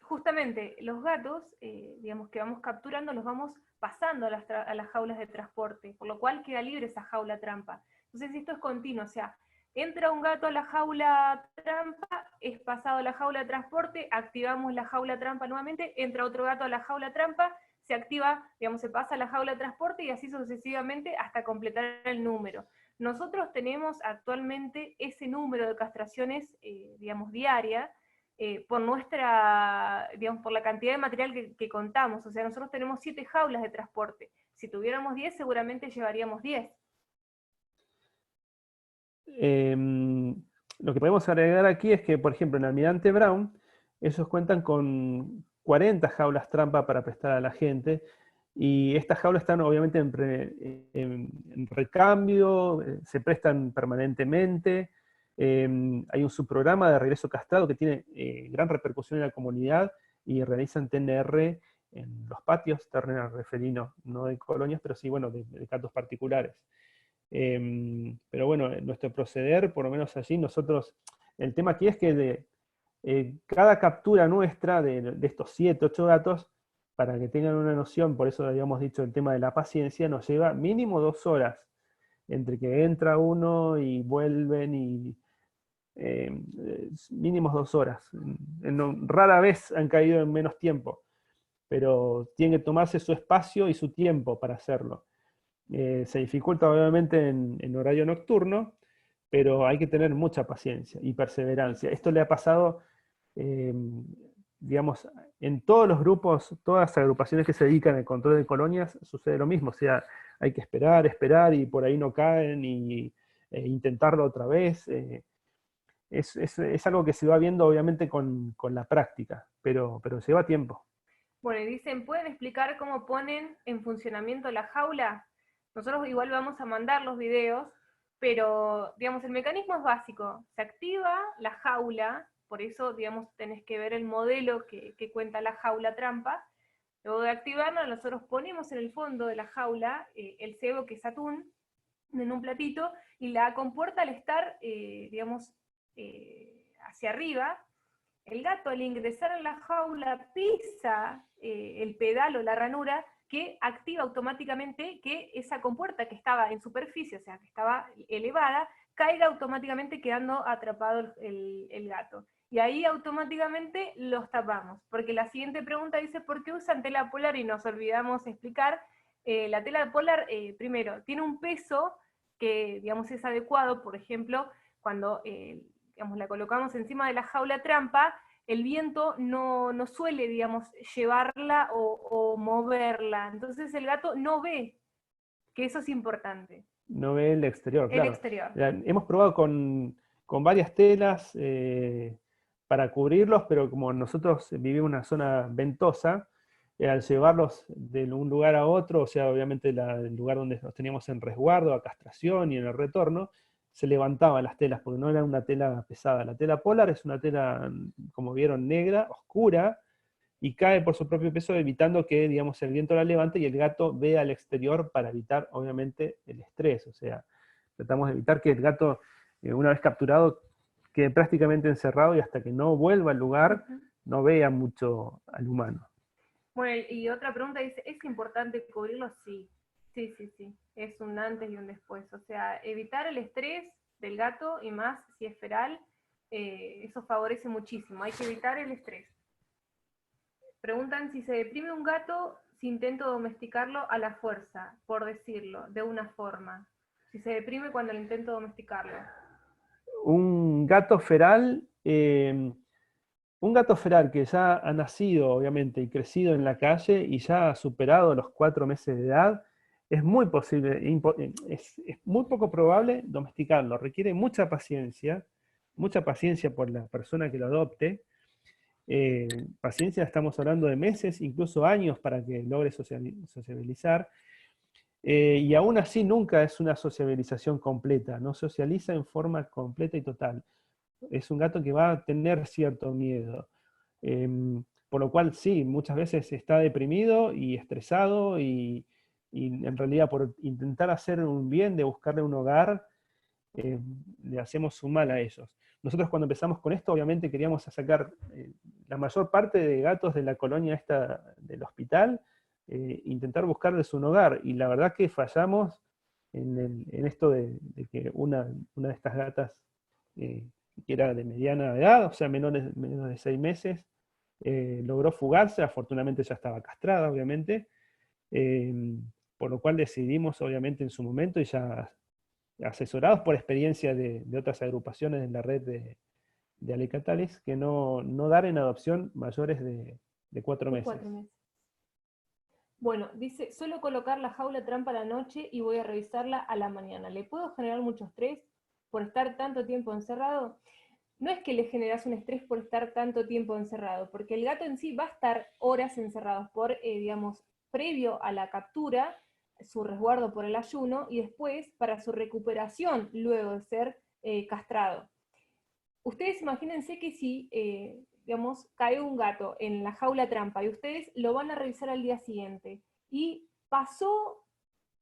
justamente los gatos, digamos, que vamos capturando, los vamos pasando a las jaulas de transporte, por lo cual queda libre esa jaula trampa. Entonces esto es continuo, o sea, entra un gato a la jaula trampa, es pasado a la jaula de transporte, activamos la jaula trampa nuevamente, entra otro gato a la jaula trampa, se activa, digamos, se pasa a la jaula de transporte y así sucesivamente hasta completar el número. Nosotros tenemos actualmente ese número de castraciones, digamos, diaria, por nuestra, digamos, por la cantidad de material que contamos. O sea, nosotros tenemos 7 jaulas de transporte. Si tuviéramos 10, seguramente llevaríamos 10. Lo que podemos agregar aquí es que, por ejemplo, en Almirante Brown, ellos cuentan con 40 jaulas trampa para prestar a la gente, y estas jaulas están obviamente en recambio, se prestan permanentemente. Hay un subprograma de regreso castrado que tiene gran repercusión en la comunidad y realizan TNR en los patios, TNR felino, no de colonias, pero sí, bueno, de gatos particulares. Pero bueno, nuestro proceder, por lo menos allí, nosotros, el tema aquí es que cada captura nuestra de estos 7-8 gatos, para que tengan una noción, por eso habíamos dicho el tema de la paciencia, nos lleva mínimo 2 horas, entre que entra uno y vuelven, y mínimo 2 horas. Rara vez han caído en menos tiempo, pero tiene que tomarse su espacio y su tiempo para hacerlo. Se dificulta obviamente en horario nocturno, pero hay que tener mucha paciencia y perseverancia. Esto le ha pasado, digamos, en todos los grupos, todas las agrupaciones que se dedican al control de colonias, sucede lo mismo. O sea, hay que esperar, y por ahí no caen, y intentarlo otra vez. Es algo que se va viendo obviamente con la práctica, pero lleva tiempo. Bueno, y dicen, ¿pueden explicar cómo ponen en funcionamiento la jaula? Nosotros igual vamos a mandar los videos, pero, digamos, el mecanismo es básico. Se activa la jaula, por eso, digamos, tenés que ver el modelo que cuenta la jaula trampa. Luego de activarla, nosotros ponemos en el fondo de la jaula el cebo, que es atún, en un platito, y la compuerta al estar, digamos, hacia arriba, el gato al ingresar en la jaula pisa el pedal o la ranura, que activa automáticamente que esa compuerta que estaba en superficie, o sea, que estaba elevada, caiga automáticamente quedando atrapado el gato. Y ahí automáticamente los tapamos, porque la siguiente pregunta dice, ¿por qué usan tela polar? Y nos olvidamos explicar, la tela polar, primero, tiene un peso que, digamos, es adecuado. Por ejemplo, cuando digamos, la colocamos encima de la jaula trampa, el viento no suele, digamos, llevarla o moverla. Entonces el gato no ve, que eso es importante. No ve el exterior, El claro. exterior. Hemos probado con varias telas para cubrirlos, pero como nosotros vivimos en una zona ventosa, al llevarlos de un lugar a otro, o sea, obviamente el lugar donde los teníamos en resguardo, a castración y en el retorno, se levantaban las telas, porque no era una tela pesada. La tela polar es una tela, como vieron, negra, oscura, y cae por su propio peso, evitando que, digamos, el viento la levante y el gato vea al exterior, para evitar, obviamente, el estrés. O sea, tratamos de evitar que el gato, una vez capturado, quede prácticamente encerrado, y hasta que no vuelva al lugar, no vea mucho al humano. Bueno, y otra pregunta dice, ¿es importante cubrirlo? Sí. Sí. Es un antes y un después. O sea, evitar el estrés del gato, y más si es feral, eso favorece muchísimo. Hay que evitar el estrés. Preguntan si se deprime un gato si intento domesticarlo a la fuerza, por decirlo, de una forma. Si se deprime cuando lo intento domesticarlo. Un gato feral, un gato feral que ya ha nacido, obviamente, y crecido en la calle y ya ha superado los 4 meses de edad, es muy posible, es muy poco probable domesticarlo. Requiere mucha paciencia por la persona que lo adopte. Paciencia, estamos hablando de meses, incluso años para que logre sociabilizar. Y aún así nunca es una sociabilización completa, no socializa en forma completa y total. Es un gato que va a tener cierto miedo. Por lo cual sí, muchas veces está deprimido y estresado y en realidad por intentar hacer un bien, de buscarle un hogar, le hacemos un mal a ellos. Nosotros cuando empezamos con esto, obviamente queríamos sacar la mayor parte de gatos de la colonia esta del hospital, intentar buscarles un hogar, y la verdad que fallamos en esto de que una de estas gatas, que era de mediana edad, o sea, menos de 6 meses, logró fugarse. Afortunadamente ya estaba castrada, obviamente, por lo cual decidimos, obviamente, en su momento, y ya asesorados por experiencia de otras agrupaciones en la red de alicatales, que no dar en adopción mayores de 4 meses. 4 meses. Bueno, dice, suelo colocar la jaula trampa a la noche y voy a revisarla a la mañana. ¿Le puedo generar mucho estrés por estar tanto tiempo encerrado? No es que le generas un estrés por estar tanto tiempo encerrado, porque el gato en sí va a estar horas encerrado por, digamos, previo a la captura, su resguardo por el ayuno, y después para su recuperación luego de ser castrado. Ustedes imagínense que si, digamos, cae un gato en la jaula trampa y ustedes lo van a revisar al día siguiente, y pasó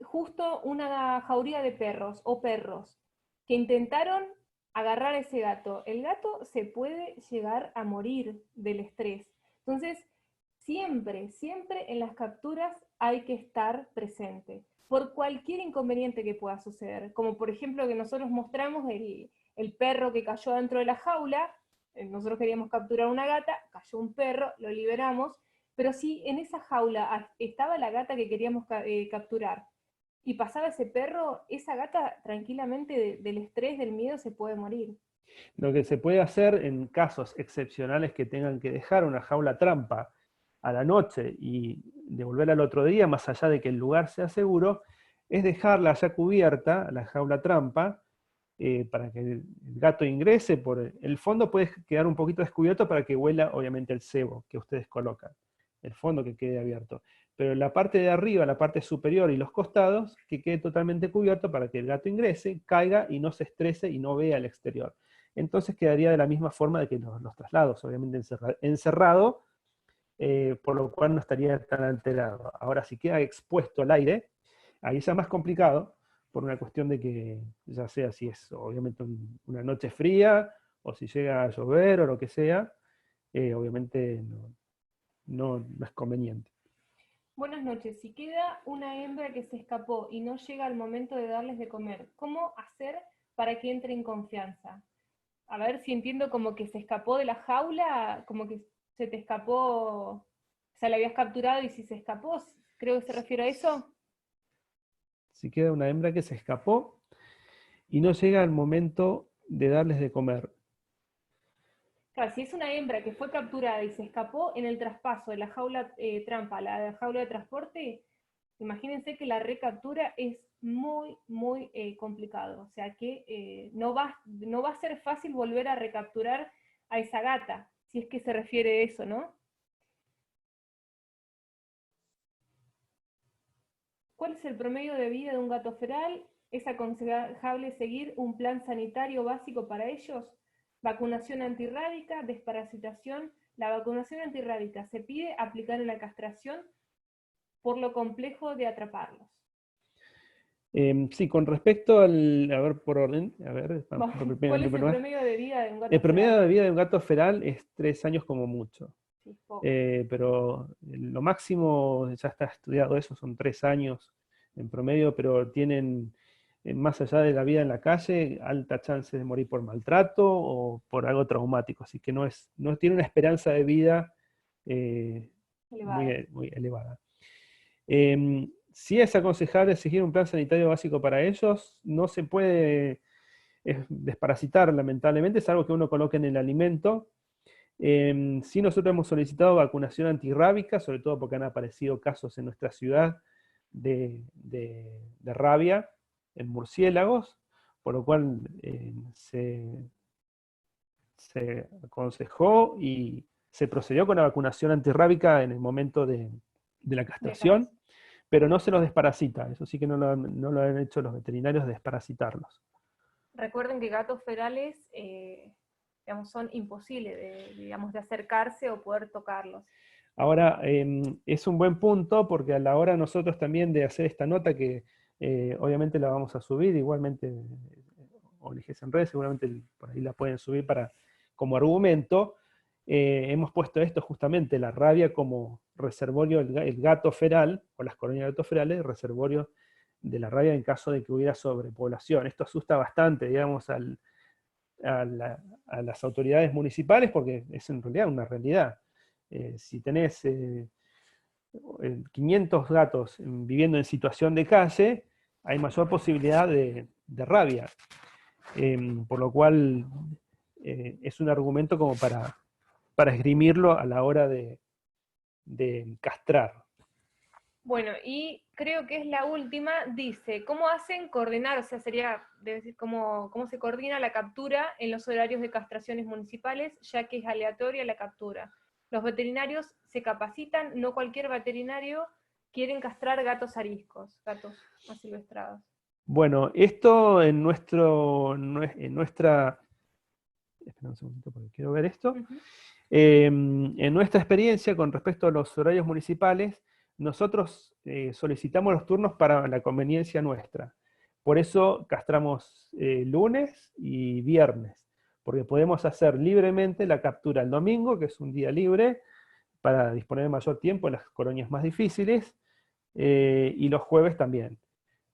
justo una jauría de perros o perros que intentaron agarrar a ese gato, el gato se puede llegar a morir del estrés. Entonces, siempre en las capturas hay que estar presente, por cualquier inconveniente que pueda suceder, como por ejemplo que nosotros mostramos el perro que cayó dentro de la jaula. Nosotros queríamos capturar una gata, cayó un perro, lo liberamos, pero si en esa jaula estaba la gata que queríamos capturar, y pasaba ese perro, esa gata tranquilamente del estrés, del miedo, se puede morir. Lo que se puede hacer en casos excepcionales que tengan que dejar una jaula trampa a la noche y devolverla al otro día, más allá de que el lugar sea seguro, es dejarla ya cubierta, la jaula trampa, para que el gato ingrese por el fondo. Puede quedar un poquito descubierto para que huela, obviamente, el cebo que ustedes colocan. El fondo que quede abierto. Pero la parte de arriba, la parte superior y los costados, que quede totalmente cubierto para que el gato ingrese, caiga y no se estrese y no vea el exterior. Entonces quedaría de la misma forma de que los traslados, obviamente encerrado, por lo cual no estaría tan alterado. Ahora, si queda expuesto al aire, ahí es más complicado, por una cuestión de que, ya sea si es obviamente una noche fría, o si llega a llover o lo que sea, obviamente no es conveniente. Buenas noches. Si queda una hembra que se escapó y no llega al momento de darles de comer, ¿cómo hacer para que entre en confianza? A ver si entiendo, como que se escapó de la jaula, como que se te escapó, o sea, la habías capturado y si se escapó, creo que se refiere a eso. Si queda una hembra que se escapó y no llega al momento de darles de comer. Claro, si es una hembra que fue capturada y se escapó en el traspaso de la jaula trampa a la jaula de transporte, imagínense que la recaptura es muy complicado. O sea que no va a ser fácil volver a recapturar a esa gata, si es que se refiere a eso, ¿no? ¿Cuál es el promedio de vida de un gato feral? ¿Es aconsejable seguir un plan sanitario básico para ellos? Vacunación antirrábica, desparasitación. La vacunación antirrábica se pide aplicar en la castración por lo complejo de atraparlos. Sí, con respecto al, a ver, por orden, a ver, ¿Cuál es el promedio de vida de un gato feral? El promedio de vida de un gato feral es 3 años como mucho. Sí, poco. Pero lo máximo, ya está estudiado eso, son 3 años en promedio, pero tienen, más allá de la vida en la calle, alta chance de morir por maltrato o por algo traumático, así que no tiene una esperanza de vida muy elevada. sí es aconsejable seguir un plan sanitario básico para ellos, no se puede desparasitar, lamentablemente, es algo que uno coloca en el alimento. Sí, nosotros hemos solicitado vacunación antirrábica, sobre todo porque han aparecido casos en nuestra ciudad de rabia en murciélagos, por lo cual se aconsejó y se procedió con la vacunación antirrábica en el momento de la castración, pero no se los desparasita, eso sí que no lo han hecho los veterinarios, desparasitarlos. Recuerden que gatos ferales digamos, son imposibles de acercarse o poder tocarlos. Ahora, es un buen punto porque a la hora nosotros también de hacer esta nota, que obviamente la vamos a subir, igualmente ONGs en redes, seguramente por ahí la pueden subir como argumento, hemos puesto esto justamente, la rabia como reservorio, el gato feral, o las colonias de gatos ferales, reservorio de la rabia en caso de que hubiera sobrepoblación. Esto asusta bastante, digamos, a las autoridades municipales, porque es en realidad una realidad. Si tenés 500 gatos viviendo en situación de calle, hay mayor posibilidad de rabia. Por lo cual es un argumento como para esgrimirlo a la hora de castrar. Bueno, y creo que es la última, dice, ¿cómo hacen coordinar? O sea, sería decir cómo se coordina la captura en los horarios de castraciones municipales, ya que es aleatoria la captura. Los veterinarios se capacitan, no cualquier veterinario quieren castrar gatos ariscos, gatos asilvestrados. Bueno, esto en nuestra... Espera un segundito porque quiero ver esto. En nuestra experiencia con respecto a los horarios municipales, nosotros solicitamos los turnos para la conveniencia nuestra. Por eso castramos lunes y viernes, porque podemos hacer libremente la captura el domingo, que es un día libre, para disponer de mayor tiempo en las colonias más difíciles, y los jueves también.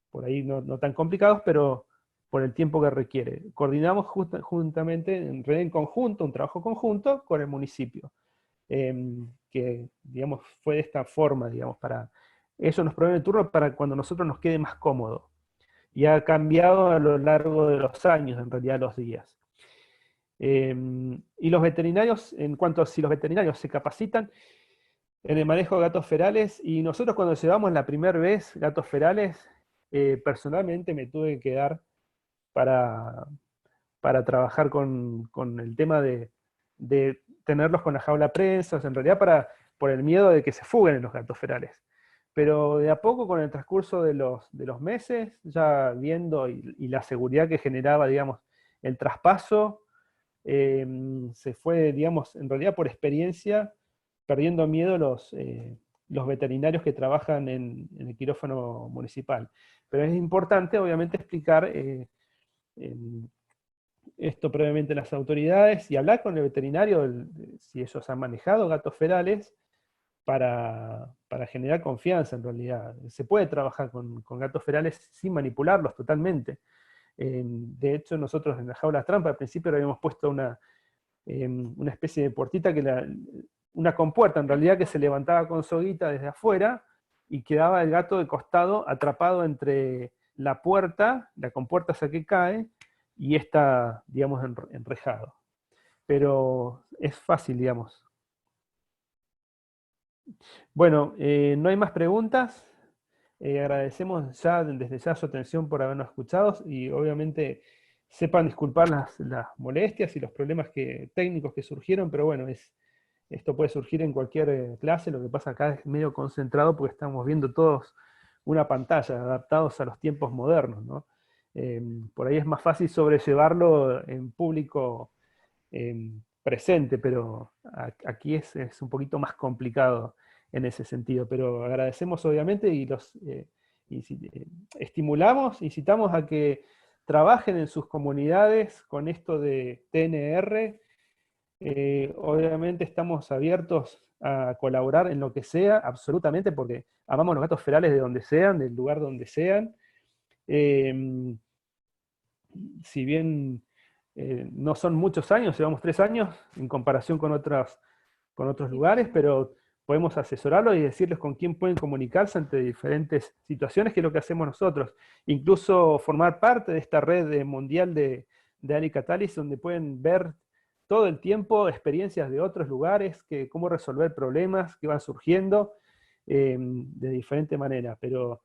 Por ahí no tan complicados, pero por el tiempo que requiere. Coordinamos juntamente, en conjunto, un trabajo conjunto con el municipio, que, digamos, fue de esta forma, digamos, para eso nos provee el turno para cuando nosotros nos quede más cómodo. Y ha cambiado a lo largo de los años, en realidad, los días. Y los veterinarios, en cuanto a si los veterinarios se capacitan en el manejo de gatos ferales, y nosotros cuando llevamos la primera vez gatos ferales, personalmente me tuve que quedar para trabajar con el tema de tenerlos con la jaula prensa, o sea, en realidad por el miedo de que se fuguen los gatos ferales. Pero de a poco, con el transcurso de los meses, ya viendo y la seguridad que generaba, digamos, el traspaso, se fue, digamos, en realidad por experiencia, perdiendo miedo los veterinarios que trabajan en el quirófano municipal. Pero es importante, obviamente, explicar esto previamente a las autoridades y hablar con el veterinario si ellos han manejado gatos ferales para generar confianza en realidad. Se puede trabajar con gatos ferales sin manipularlos totalmente. De hecho, nosotros en la jaula trampa al principio le habíamos puesto una especie de puertita, una compuerta en realidad, que se levantaba con soguita desde afuera y quedaba el gato de costado atrapado entre la puerta, la compuerta esa que cae, y está, digamos, enrejado. Pero es fácil, digamos. Bueno, no hay más preguntas. Agradecemos desde ya su atención por habernos escuchado, y obviamente sepan disculpar las molestias y los problemas técnicos que surgieron, pero bueno, esto puede surgir en cualquier clase. Lo que pasa acá es medio concentrado porque estamos viendo todos una pantalla, adaptados a los tiempos modernos, ¿no? Por ahí es más fácil sobrellevarlo en público presente, pero aquí es un poquito más complicado en ese sentido. Pero agradecemos obviamente y estimulamos, incitamos a que trabajen en sus comunidades con esto de TNR. Obviamente estamos abiertos a colaborar en lo que sea, absolutamente, porque amamos los gatos ferales de donde sean, del lugar donde sean. Si bien no son muchos años, llevamos 3 años en comparación con otros lugares, pero podemos asesorarlos y decirles con quién pueden comunicarse ante diferentes situaciones, que es lo que hacemos nosotros. Incluso formar parte de esta red mundial de Alicatalis, donde pueden ver todo el tiempo experiencias de otros lugares, cómo resolver problemas que van surgiendo de diferente manera. Pero,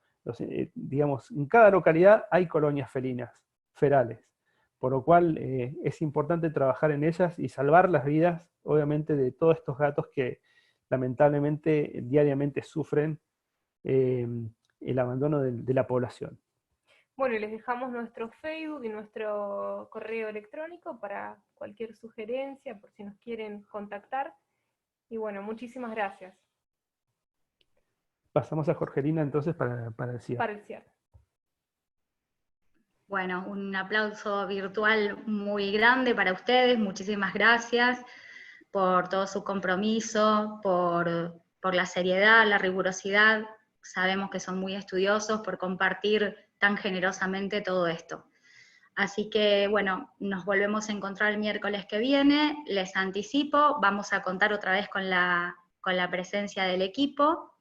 digamos, en cada localidad hay colonias felinas, ferales, por lo cual es importante trabajar en ellas y salvar las vidas, obviamente, de todos estos gatos que lamentablemente diariamente sufren el abandono de la población. Bueno, y les dejamos nuestro Facebook y nuestro correo electrónico para cualquier sugerencia, por si nos quieren contactar. Y bueno, muchísimas gracias. Pasamos a Jorgelina entonces para el cierre. Para el cierre. Bueno, un aplauso virtual muy grande para ustedes, muchísimas gracias por todo su compromiso, por la seriedad, la rigurosidad, sabemos que son muy estudiosos, por compartir tan generosamente todo esto. Así que, bueno, nos volvemos a encontrar el miércoles que viene, les anticipo, vamos a contar otra vez con la presencia del equipo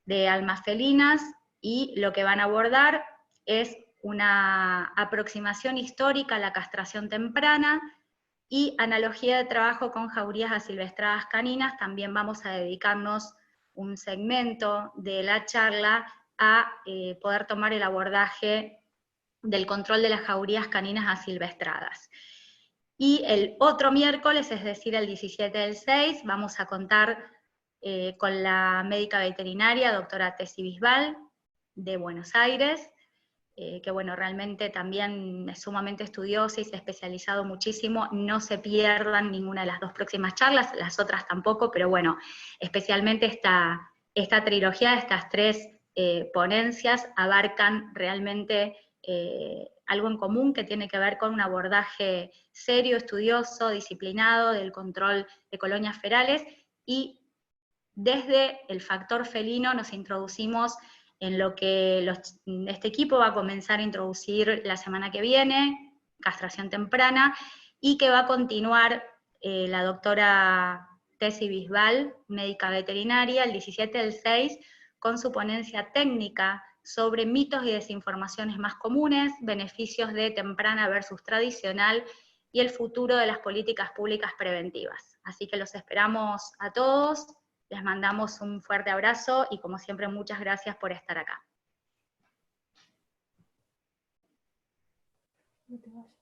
de Almas Felinas, y lo que van a abordar es una aproximación histórica a la castración temprana y analogía de trabajo con jaurías asilvestradas caninas. También vamos a dedicarnos un segmento de la charla a poder tomar el abordaje del control de las jaurías caninas asilvestradas. Y el otro miércoles, es decir, el 17/6, vamos a contar con la médica veterinaria, doctora Tessy Bisbal, de Buenos Aires, que bueno, realmente también es sumamente estudiosa y se ha especializado muchísimo. No se pierdan ninguna de las dos próximas charlas, las otras tampoco, pero bueno, especialmente esta trilogía, estas tres ponencias abarcan realmente algo en común que tiene que ver con un abordaje serio, estudioso, disciplinado del control de colonias ferales, y desde el factor felino nos introducimos en lo que este equipo va a comenzar a introducir la semana que viene, castración temprana, y que va a continuar la doctora Tessy Bisbal, médica veterinaria, el 17/6, con su ponencia técnica sobre mitos y desinformaciones más comunes, beneficios de temprana versus tradicional, y el futuro de las políticas públicas preventivas. Así que los esperamos a todos. Les mandamos un fuerte abrazo y como siempre muchas gracias por estar acá. No te vayas.